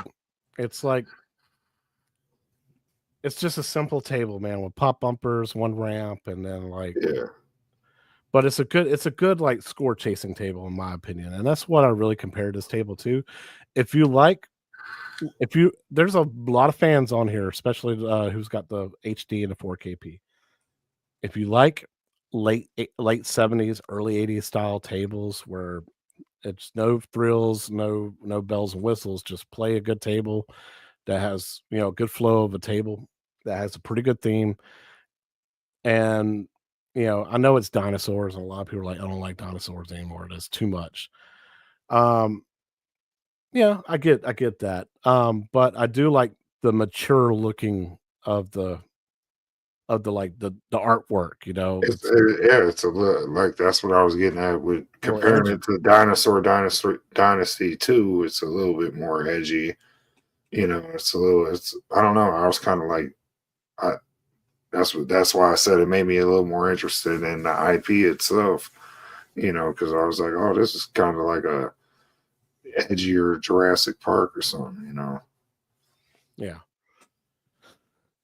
Speaker 1: it's like it's just a simple table, man, with pop bumpers, 1 ramp, and then like
Speaker 2: yeah.
Speaker 1: But it's a good like score chasing table in my opinion, and that's what I really compared this table to. There's a lot of fans on here, especially who's got the HD and the 4KP. If you like late 70s, early 80s style tables where it's no thrills, no bells and whistles, just play a good table that has good flow of a table that has a pretty good theme. And I know it's dinosaurs, and a lot of people are like, I don't like dinosaurs anymore. It's too much. Yeah, I get that. But I do like the mature looking of the like the artwork.
Speaker 2: It's a little like that's what I was getting at with comparing it to Dinosaur Dynasty 2. It's a little bit more edgy. It's I don't know. I was kind of like, that's why I said it made me a little more interested in the IP itself. Because I was like, oh, this is kind of like a edgier Jurassic Park or something.
Speaker 1: Yeah.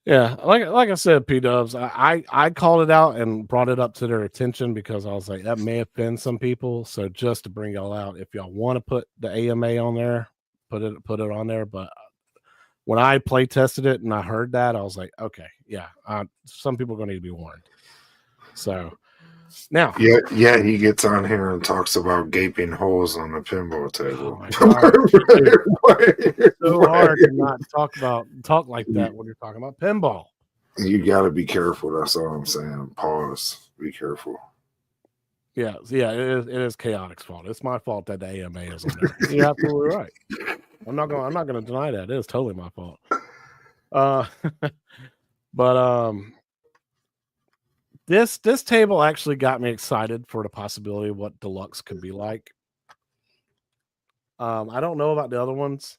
Speaker 1: Yeah, like I said, P-Dubs, I called it out and brought it up to their attention because I was like, that may offend some people. So just to bring y'all out, if y'all want to put the AMA on there, put it on there. But when I play tested it and I heard that, I was like, okay, yeah, some people are going to need to be warned. So now,
Speaker 2: yeah, he gets on here and talks about gaping holes on the pinball table.
Speaker 1: Oh my God. It's so hard to not talk like that when you're talking about pinball.
Speaker 2: You got to be careful. That's all I'm saying. Pause. Be careful.
Speaker 1: Yeah, it is Chaotic's fault. It's my fault that the AMA is on there. You're absolutely right. I'm not gonna deny that. It is totally my fault. But this table actually got me excited for the possibility of what deluxe could be like. I don't know about the other ones.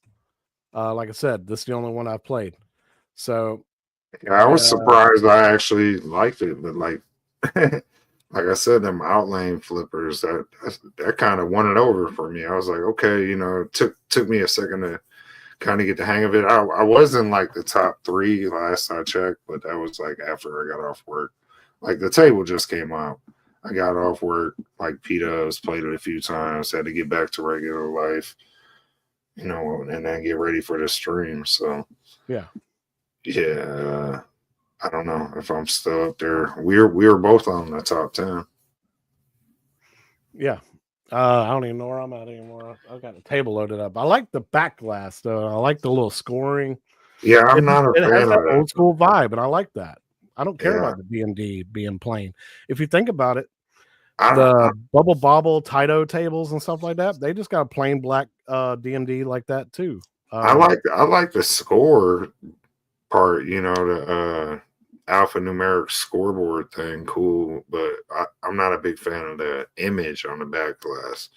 Speaker 1: Like I said, this is the only one I've played. So
Speaker 2: yeah, I was surprised I actually liked it, but like like I said, them outlane flippers that kind of won it over for me. I was like, okay, it took me a second to kind of get the hang of it. I was in like the top 3 last I checked, but that was like after I got off work. Like the table just came out. I got off work, like P-Dubs, played it a few times, had to get back to regular life, and then get ready for the stream. So
Speaker 1: yeah,
Speaker 2: I don't know if I'm still up there. We were both on the top 10.
Speaker 1: Yeah. I don't even know where I'm at anymore. I've got the table loaded up. I like the back glass though. I like the little scoring.
Speaker 2: Yeah, I'm not a fan
Speaker 1: has
Speaker 2: of
Speaker 1: that
Speaker 2: that
Speaker 1: old school vibe, and I like that. I don't care about the DMD being plain. If you think about it, the Bubble Bobble Taito tables and stuff like that, they just got a plain black DMD like that too.
Speaker 2: I like the score part, the alphanumeric scoreboard thing, cool, but I'm not a big fan of the image on the back glass.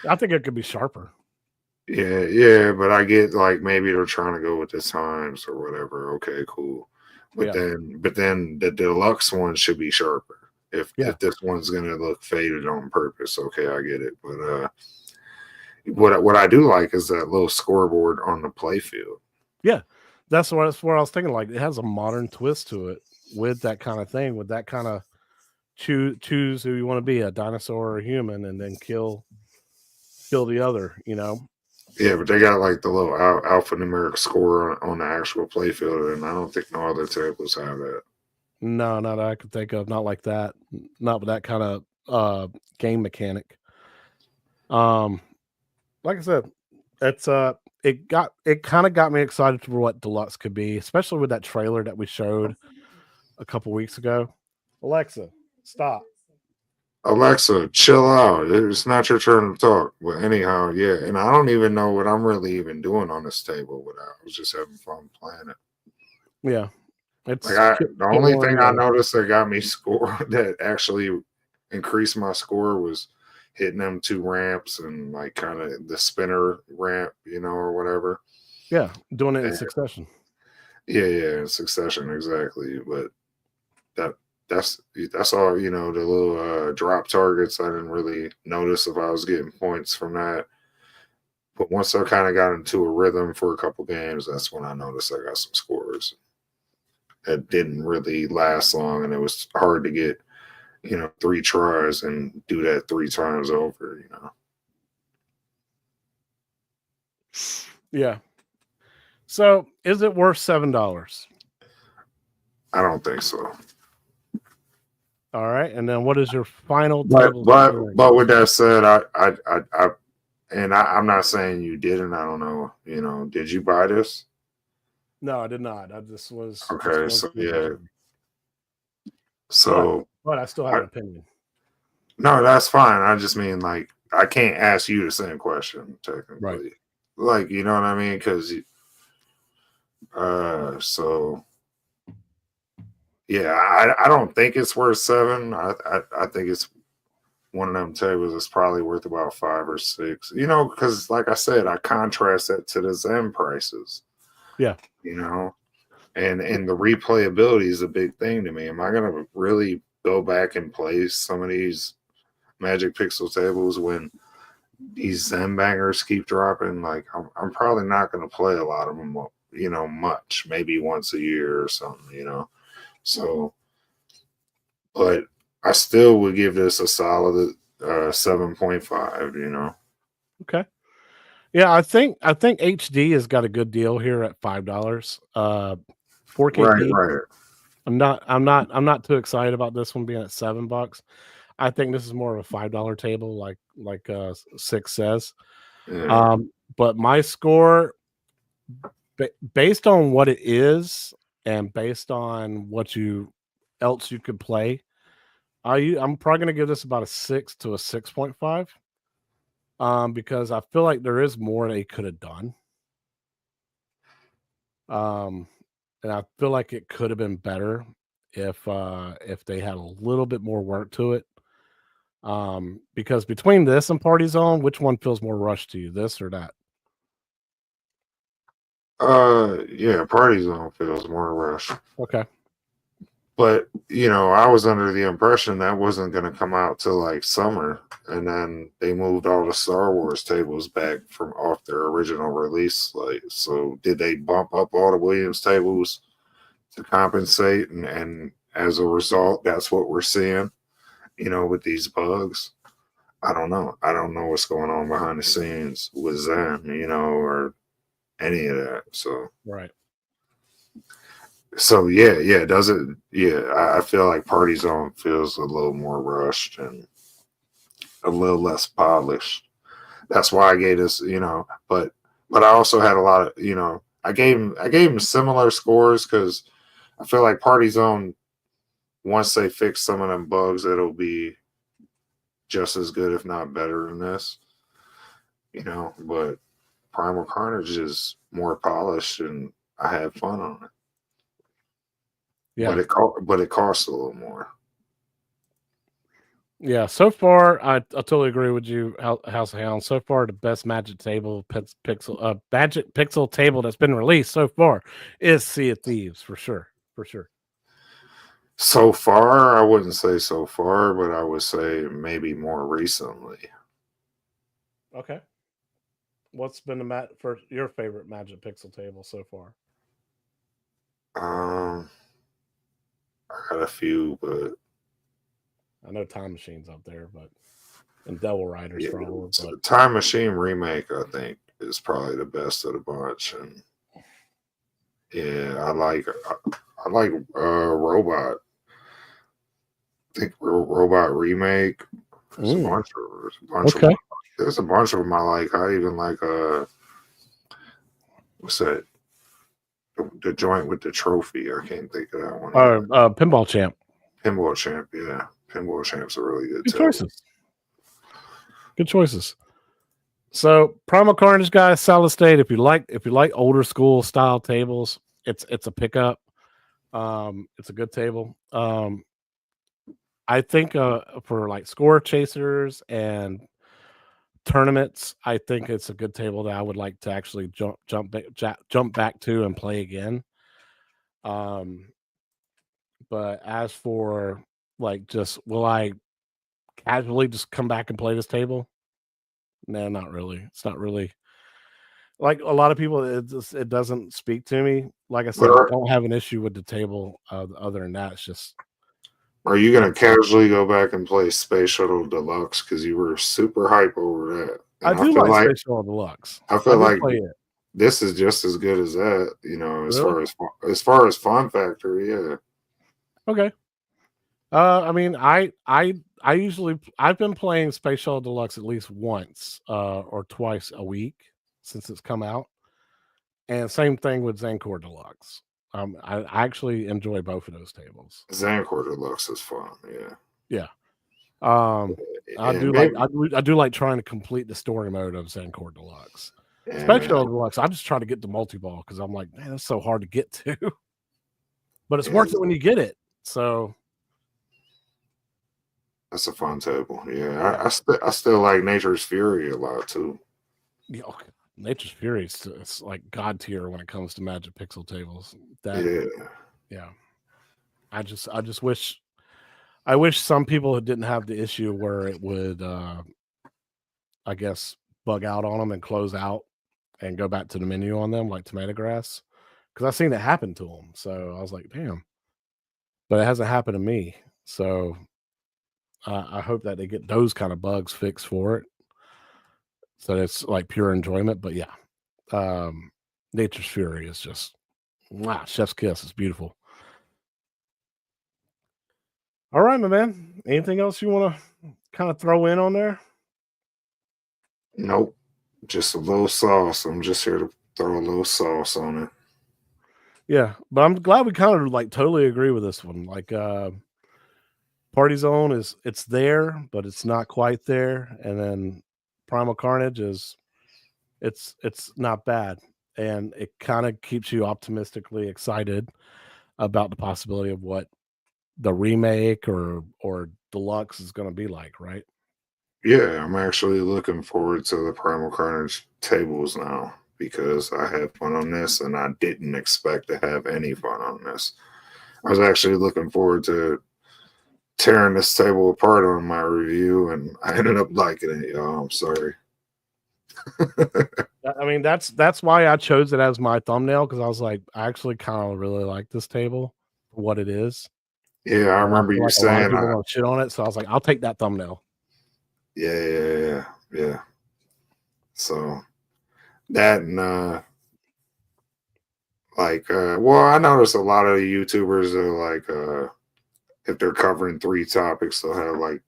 Speaker 1: I think it could be sharper.
Speaker 2: Yeah, but I get like maybe they're trying to go with the times or whatever. Okay, cool. But then the deluxe one should be sharper. If this one's gonna look faded on purpose, okay, I get it. But what I do like is that little scoreboard on the playfield.
Speaker 1: Yeah, that's where I was thinking. Like, it has a modern twist to it with that kind of thing, with that kind of choose who you want to be, a dinosaur or a human, and then kill the other. You know.
Speaker 2: Yeah, but they got like the little alphanumeric score on the actual playfield, and I don't think no other tables have that.
Speaker 1: No, not that I could think of. Not like that. Not with that kind of game mechanic. Like I said, it's it kind of got me excited for what deluxe could be, especially with that trailer that we showed a couple weeks ago. Alexa, stop.
Speaker 2: Alexa, chill out. It's not your turn to talk. But anyhow, yeah, and I don't even know what I'm really even doing on this table without. I was just having fun playing it.
Speaker 1: Yeah. It's
Speaker 2: like the only thing I noticed that got me score that actually increased my score was hitting them 2 ramps and like kind of the spinner ramp, you know, or whatever.
Speaker 1: Yeah, doing it in succession.
Speaker 2: Yeah, in succession, exactly. But that's all, you know, the little drop targets. I didn't really notice if I was getting points from that. But once I kind of got into a rhythm for a couple games, that's when I noticed I got some scores. It didn't really last long, and it was hard to get, you know, 3 tries and do that 3 times over, you know.
Speaker 1: Yeah. So, is it worth $7?
Speaker 2: I don't think so.
Speaker 1: All right, and then what is your final
Speaker 2: table? But with that said, I'm not saying you didn't. I don't know. You know, did you buy this?
Speaker 1: No, I did not. I just was
Speaker 2: okay. So yeah. So,
Speaker 1: but I still have an opinion.
Speaker 2: No, that's fine. I just mean, like, I can't ask you the same question technically.
Speaker 1: Right.
Speaker 2: Like, you know what I mean? Because so yeah, I don't think it's worth 7. I think it's one of them tables is probably worth about 5 or 6. You know, because like I said, I contrast that to the Zen prices.
Speaker 1: Yeah.
Speaker 2: You know, and the replayability is a big thing to me. Am I gonna really go back and play some of these Magic Pixel tables when these Zen bangers keep dropping? Like, I'm probably not gonna play a lot of them, you know, much, maybe once a year or something, you know. So, but I still would give this a solid 7.5, you know.
Speaker 1: Okay. Yeah, I think HD has got a good deal here at $5. 4K.
Speaker 2: Right.
Speaker 1: I'm not too excited about this one being at $7. I think this is more of a $5 table, like 6 says.
Speaker 2: Yeah.
Speaker 1: But my score, based on what it is and based on what else you could play, I'm probably gonna give this about a 6 to a 6.5. Because I feel like there is more they could have done. And I feel like it could have been better if they had a little bit more work to it. Because between this and PARTYZONE, which one feels more rushed to you, this or that?
Speaker 2: Yeah, PARTYZONE feels more rushed.
Speaker 1: Okay.
Speaker 2: But, you know, I was under the impression that wasn't going to come out till like summer, and then they moved all the Star Wars tables back from off their original release slate. So did they bump up all the Williams tables to compensate? And as a result, that's what we're seeing, you know, with these bugs. I don't know. I don't know what's going on behind the scenes with Zen, you know, or any of that. So
Speaker 1: right.
Speaker 2: So yeah, does it? Yeah, I feel like PARTYZONE feels a little more rushed and a little less polished. That's why I gave this, you know. But I also had a lot of, you know, I gave him similar scores because I feel like PARTYZONE, once they fix some of them bugs, it'll be just as good, if not better, than this. You know, but Primal Carnage is more polished, and I had fun on it.
Speaker 1: Yeah,
Speaker 2: but it costs a little more.
Speaker 1: Yeah, so far I totally agree with you, House of Hound. So far, the best Magic Pixel table that's been released so far is Sea of Thieves, for sure.
Speaker 2: So far, I wouldn't say so far, but I would say maybe more recently.
Speaker 1: Okay. What's been the for your favorite Magic Pixel table so far?
Speaker 2: Um, I got a few, but
Speaker 1: I know Time Machine's up there, but and Devil Riders
Speaker 2: yeah,
Speaker 1: for all of
Speaker 2: so
Speaker 1: but
Speaker 2: the Time Machine remake, I think, is probably the best of the bunch, and yeah, I like Robot. I think Robot remake. There's a
Speaker 1: mm,
Speaker 2: bunch of there's a bunch of
Speaker 1: okay.
Speaker 2: them. There's a bunch of them I like. I even like what's that? The joint with the trophy. I can't think of that one either.
Speaker 1: Pinball Champ.
Speaker 2: Pinball Champ, yeah. Pinball Champ's a really good
Speaker 1: Good
Speaker 2: table.
Speaker 1: choices. Good choices. So Primal Carnage, guys, solid state. If you like older school style tables, it's a pickup. It's a good table. I think for like score chasers and tournaments, I think it's a good table that I would like to actually jump back to and play again. Um, but as for like just will I casually just come back and play this table? No, not really. It's not really like a lot of people. It doesn't speak to me. Like I
Speaker 2: But
Speaker 1: said, I don't have an issue with the table. Other than that, it's just
Speaker 2: are you gonna casually go back and play Space Shuttle Deluxe because you were super hype over that?
Speaker 1: I
Speaker 2: And
Speaker 1: do like Space Shuttle Deluxe.
Speaker 2: I
Speaker 1: I
Speaker 2: feel
Speaker 1: do
Speaker 2: like
Speaker 1: play it.
Speaker 2: this is just as good as that. You know,
Speaker 1: Really?
Speaker 2: as far as fun factor, yeah.
Speaker 1: Okay. I mean, I usually I've been playing Space Shuttle Deluxe at least once or twice a week since it's come out, and same thing with Zancor Deluxe. I actually enjoy both of those tables.
Speaker 2: Zancor Deluxe is fun, yeah.
Speaker 1: Yeah. Um,
Speaker 2: And maybe
Speaker 1: I do like trying to complete the story mode of Zancor Deluxe. Space
Speaker 2: and
Speaker 1: Shuttle Deluxe, I just try to get the multi ball because I'm like, man, that's so hard to get to, but it's worth
Speaker 2: and
Speaker 1: it when you get it. So
Speaker 2: that's a fun table. Yeah,
Speaker 1: yeah.
Speaker 2: I still like Nature's Fury a lot too.
Speaker 1: Yeah, okay. Nature's Fury is it's like god tier when it comes to Magic Pixel tables. That
Speaker 2: Yeah,
Speaker 1: yeah. I just wish I wish some people didn't have the issue where it would I guess bug out on them and close out and go back to the menu on them like tomato grass. Because I've seen it happen to them. So I was like, damn. But it hasn't happened to me. So I hope that they get those kind of bugs fixed for it. So it's like pure enjoyment. But yeah. Nature's Fury is just wow, chef's kiss. It's beautiful. All right, my man. Anything else you want to kind of throw in on there?
Speaker 2: nope, just a little sauce. I'm just here to throw a little sauce on it.
Speaker 1: Yeah, but I'm glad we kind of like totally agree with this one. Like Party Zone is it's there, but it's not quite there. And then Primal Carnage is it's not bad. And it kind of keeps you optimistically excited about the possibility of what the remake or deluxe is going to be like, right?
Speaker 2: Yeah, I'm actually looking forward to the Primal Carnage tables now because I had fun on this and I didn't expect to have any fun on this. I was actually looking forward to tearing this table apart on my review and I ended up liking it, y'all. I'm sorry.
Speaker 1: I mean, that's why I chose it as my thumbnail because I was like, I actually kind of really like this table for what it is.
Speaker 2: Yeah, I
Speaker 1: And I
Speaker 2: remember
Speaker 1: feel
Speaker 2: you
Speaker 1: like a lot of
Speaker 2: saying,
Speaker 1: people want to shit on it, so I was like, I'll take that thumbnail.
Speaker 2: yeah. So that and well, I noticed a lot of the YouTubers are like, if they're covering three topics, they'll have like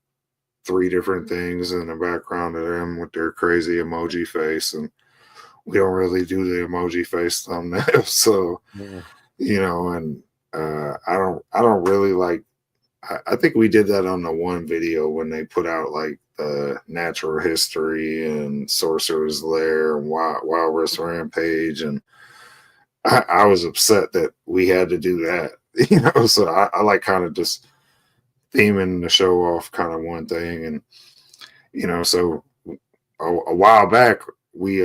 Speaker 2: three different things in the background of them with their crazy emoji face, and we don't really do the emoji face thumbnail, so
Speaker 1: Mm.
Speaker 2: you know, and I don't really like. I think we did that on the one video when they put out like the natural history and sorcerer's lair and wild west rampage, and I was upset that we had to do that, you know. So I like kind of just theming the show off kind of one thing, and you know, so a while back we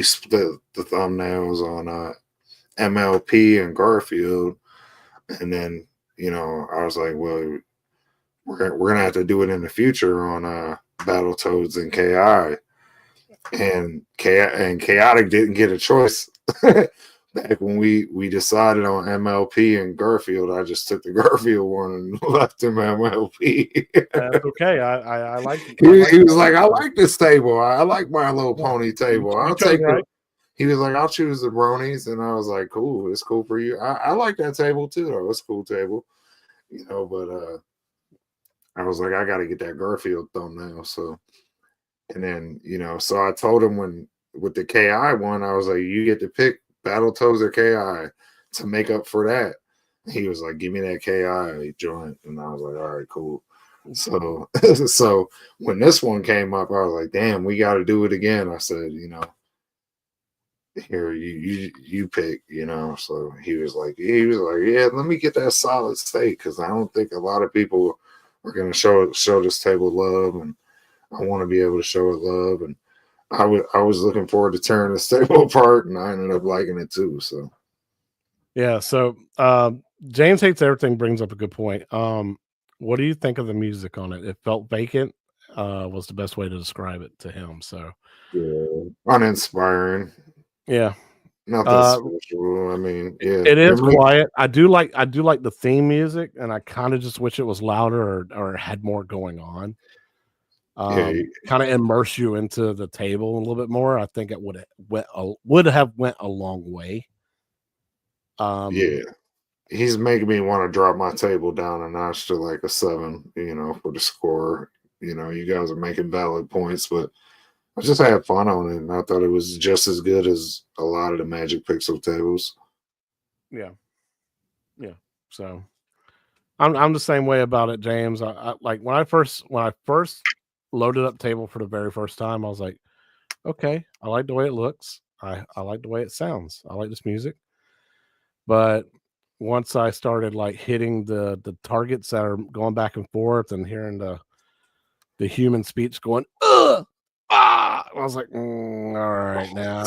Speaker 2: split the thumbnails on MLP and Garfield, and then you know, I was like, well, we're gonna have to do it in the future on Battletoads and KI. And Chaotic didn't get a choice. Back when we decided on MLP and Garfield, I just took the Garfield one and left him MLP.
Speaker 1: That's okay. I like.
Speaker 2: He was like, I like this table. I like My Little Pony table. I'll take
Speaker 1: right.
Speaker 2: He was like, I'll choose the bronies, and I was like, cool, it's cool for you. I like that table too, though. It's a cool table, you know. But I was like, I got to get that Garfield thumbnail. So, and then you know, so I told him when with the KI one, I was like, you get to pick Battletoads or KI to make up for that. He was like, give me that KI joint, and I was like, all right, cool. So, so when this one came up, I was like, damn, we got to do it again. I said, you know, here you pick, you know. So he was like, yeah, let me get that solid state, because I don't think a lot of people are gonna show this table love, and I want to be able to show it love. And I was looking forward to tearing this table apart, and I ended up liking it too. So
Speaker 1: yeah. So James Hates Everything brings up a good point. What do you think of the music on it? It felt vacant. Was the best way to describe it to him. So
Speaker 2: yeah, uninspiring.
Speaker 1: Yeah.
Speaker 2: Not that special. I mean, yeah,
Speaker 1: it is quiet. I do like the theme music, and I kind of just wish it was louder or had more going on. Kind of immerse you into the table a little bit more. I think it would have went a long way.
Speaker 2: Yeah, he's making me want to drop my table down a notch to like a 7, you know, for the score. You know, you guys are making valid points, but I just had fun on it, and I thought it was just as good as a lot of the Magic Pixel tables.
Speaker 1: Yeah. So I'm the same way about it, James. I like when I first loaded up table for the very first time, I was like, okay, I like the way it looks. I like the way it sounds. I like this music. But once I started like hitting the targets that are going back and forth and hearing the human speech going, ugh, I was like, all right now.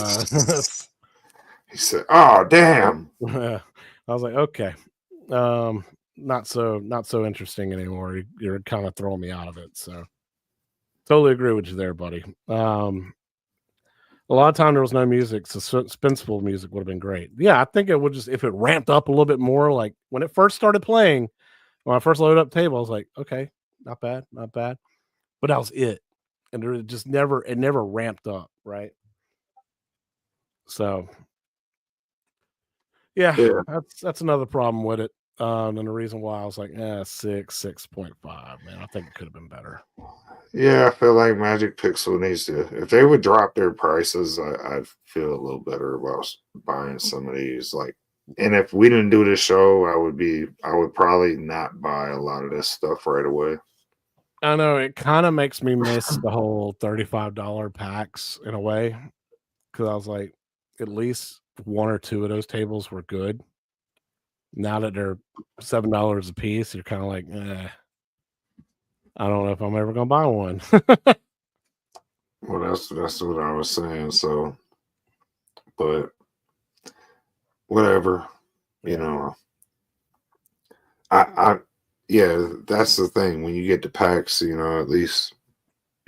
Speaker 2: He said, "Oh, damn."
Speaker 1: I was like, okay. Not so interesting anymore. You're kind of throwing me out of it. So totally agree with you there, buddy. A lot of time there was no music, so suspenseful music would have been great. Yeah, I think it would just, if it ramped up a little bit more, like when it first started playing, when I first loaded up table, I was like, okay, not bad. But that was it. And it just never ramped up, right? So yeah. That's another problem with it. And the reason why I was like, 6.5, man. I think it could have been better.
Speaker 2: Yeah, I feel like Magic Pixel needs to, if they would drop their prices, I'd feel a little better about buying some of these. Like, and if we didn't do this show, I would probably not buy a lot of this stuff right away.
Speaker 1: I know it kind of makes me miss the whole $35 packs in a way, because I was like, at least one or two of those tables were good. Now that they're $7 a piece, you're kind of like, I don't know if I'm ever gonna buy one.
Speaker 2: Well, that's what I was saying. So, but whatever, you know. Yeah, that's the thing. When you get the packs, you know, at least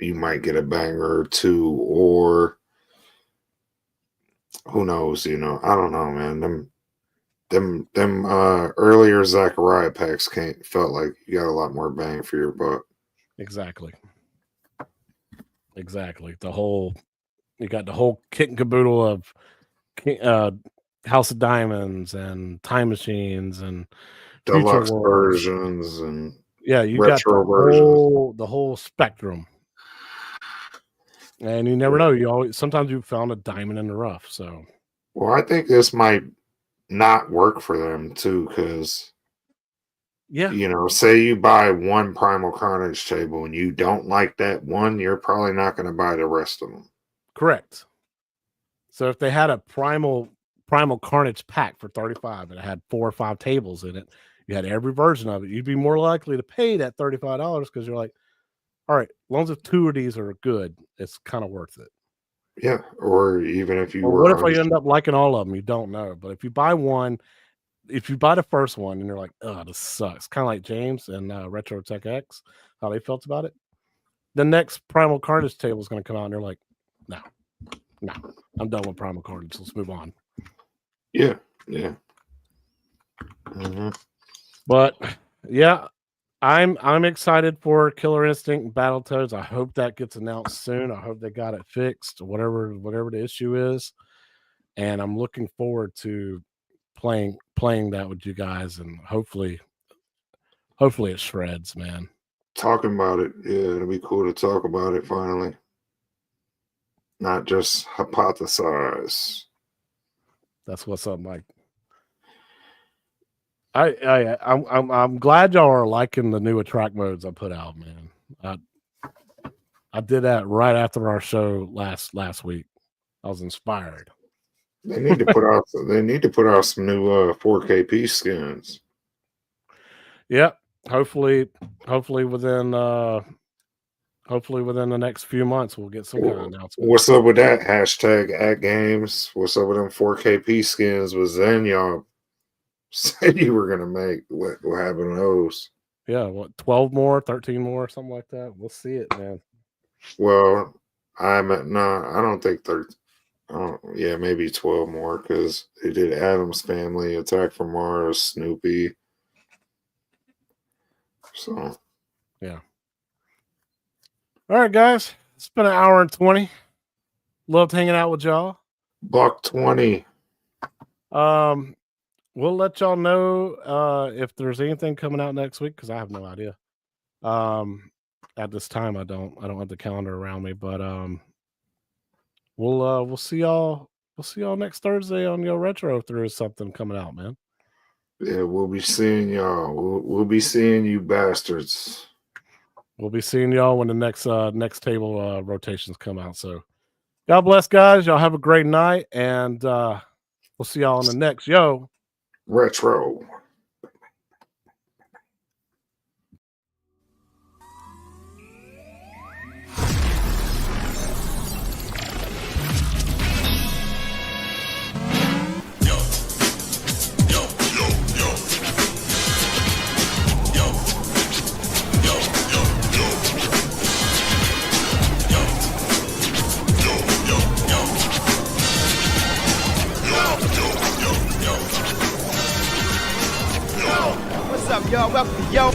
Speaker 2: you might get a banger or two, or who knows, you know. I don't know, man. Them earlier Zachariah packs felt like you got a lot more bang for your buck.
Speaker 1: Exactly. You got the whole kit and caboodle of House of Diamonds and Time Machines and
Speaker 2: Deluxe versions and
Speaker 1: you got the whole spectrum. And you never know. Sometimes you found a diamond in the rough. So,
Speaker 2: well, I think this might not work for them too, because you know, say you buy one Primal Carnage table and you don't like that one, you're probably not going to buy the rest of them.
Speaker 1: Correct. So if they had a Primal Carnage pack for $35 and it had 4 or 5 tables in it, you had every version of it, you'd be more likely to pay that $35 because you're like, all right, as long as 2 of these are good, it's kind of worth it.
Speaker 2: Yeah, or even if you
Speaker 1: what if I end up liking all of them? You don't know. But if you buy one, if you buy the first one and you're like, oh, this sucks, kind of like James and Retro Tech X, how they felt about it. The next Primal Carnage table is going to come out, and they're like, no, I'm done with Primal Carnage. Let's move on.
Speaker 2: Yeah. Mm-hmm.
Speaker 1: But yeah, I'm excited for Killer Instinct and Battletoads. I hope that gets announced soon. I hope they got it fixed, whatever the issue is. And I'm looking forward to playing that with you guys, and hopefully it shreds, man.
Speaker 2: Talking about it, yeah, it'll be cool to talk about it finally. Not just hypothesize.
Speaker 1: That's what's up, Mike. I'm glad y'all are liking the new attract modes I put out, man. I did that right after our show last week. I was inspired.
Speaker 2: They need to put out some new 4KP skins.
Speaker 1: Yep. Hopefully within the next few months we'll get some kind of announcement.
Speaker 2: What's up with that hashtag @games? What's up with them 4KP skins with Zen? Y'all said you were gonna make. What happened to those?
Speaker 1: Yeah, what, 12 more, 13 more, something like that. We'll see it, man.
Speaker 2: Well, I don't think 13. Yeah, maybe 12 more, because they did Addams Family, Attack from Mars, Snoopy. So
Speaker 1: yeah. All right, guys. It's been an hour and 20. Loved hanging out with y'all.
Speaker 2: $120.
Speaker 1: We'll let y'all know if there's anything coming out next week, because I have no idea. At this time, I don't have the calendar around me, but we'll see y'all next Thursday on your retro if there is something coming out, man.
Speaker 2: Yeah, we'll be seeing y'all. We'll be seeing you bastards.
Speaker 1: We'll be seeing y'all when the next table rotations come out. So God bless, guys. Y'all have a great night, and we'll see y'all on the next
Speaker 2: retro.
Speaker 3: What's up, y'all? Welcome to yo.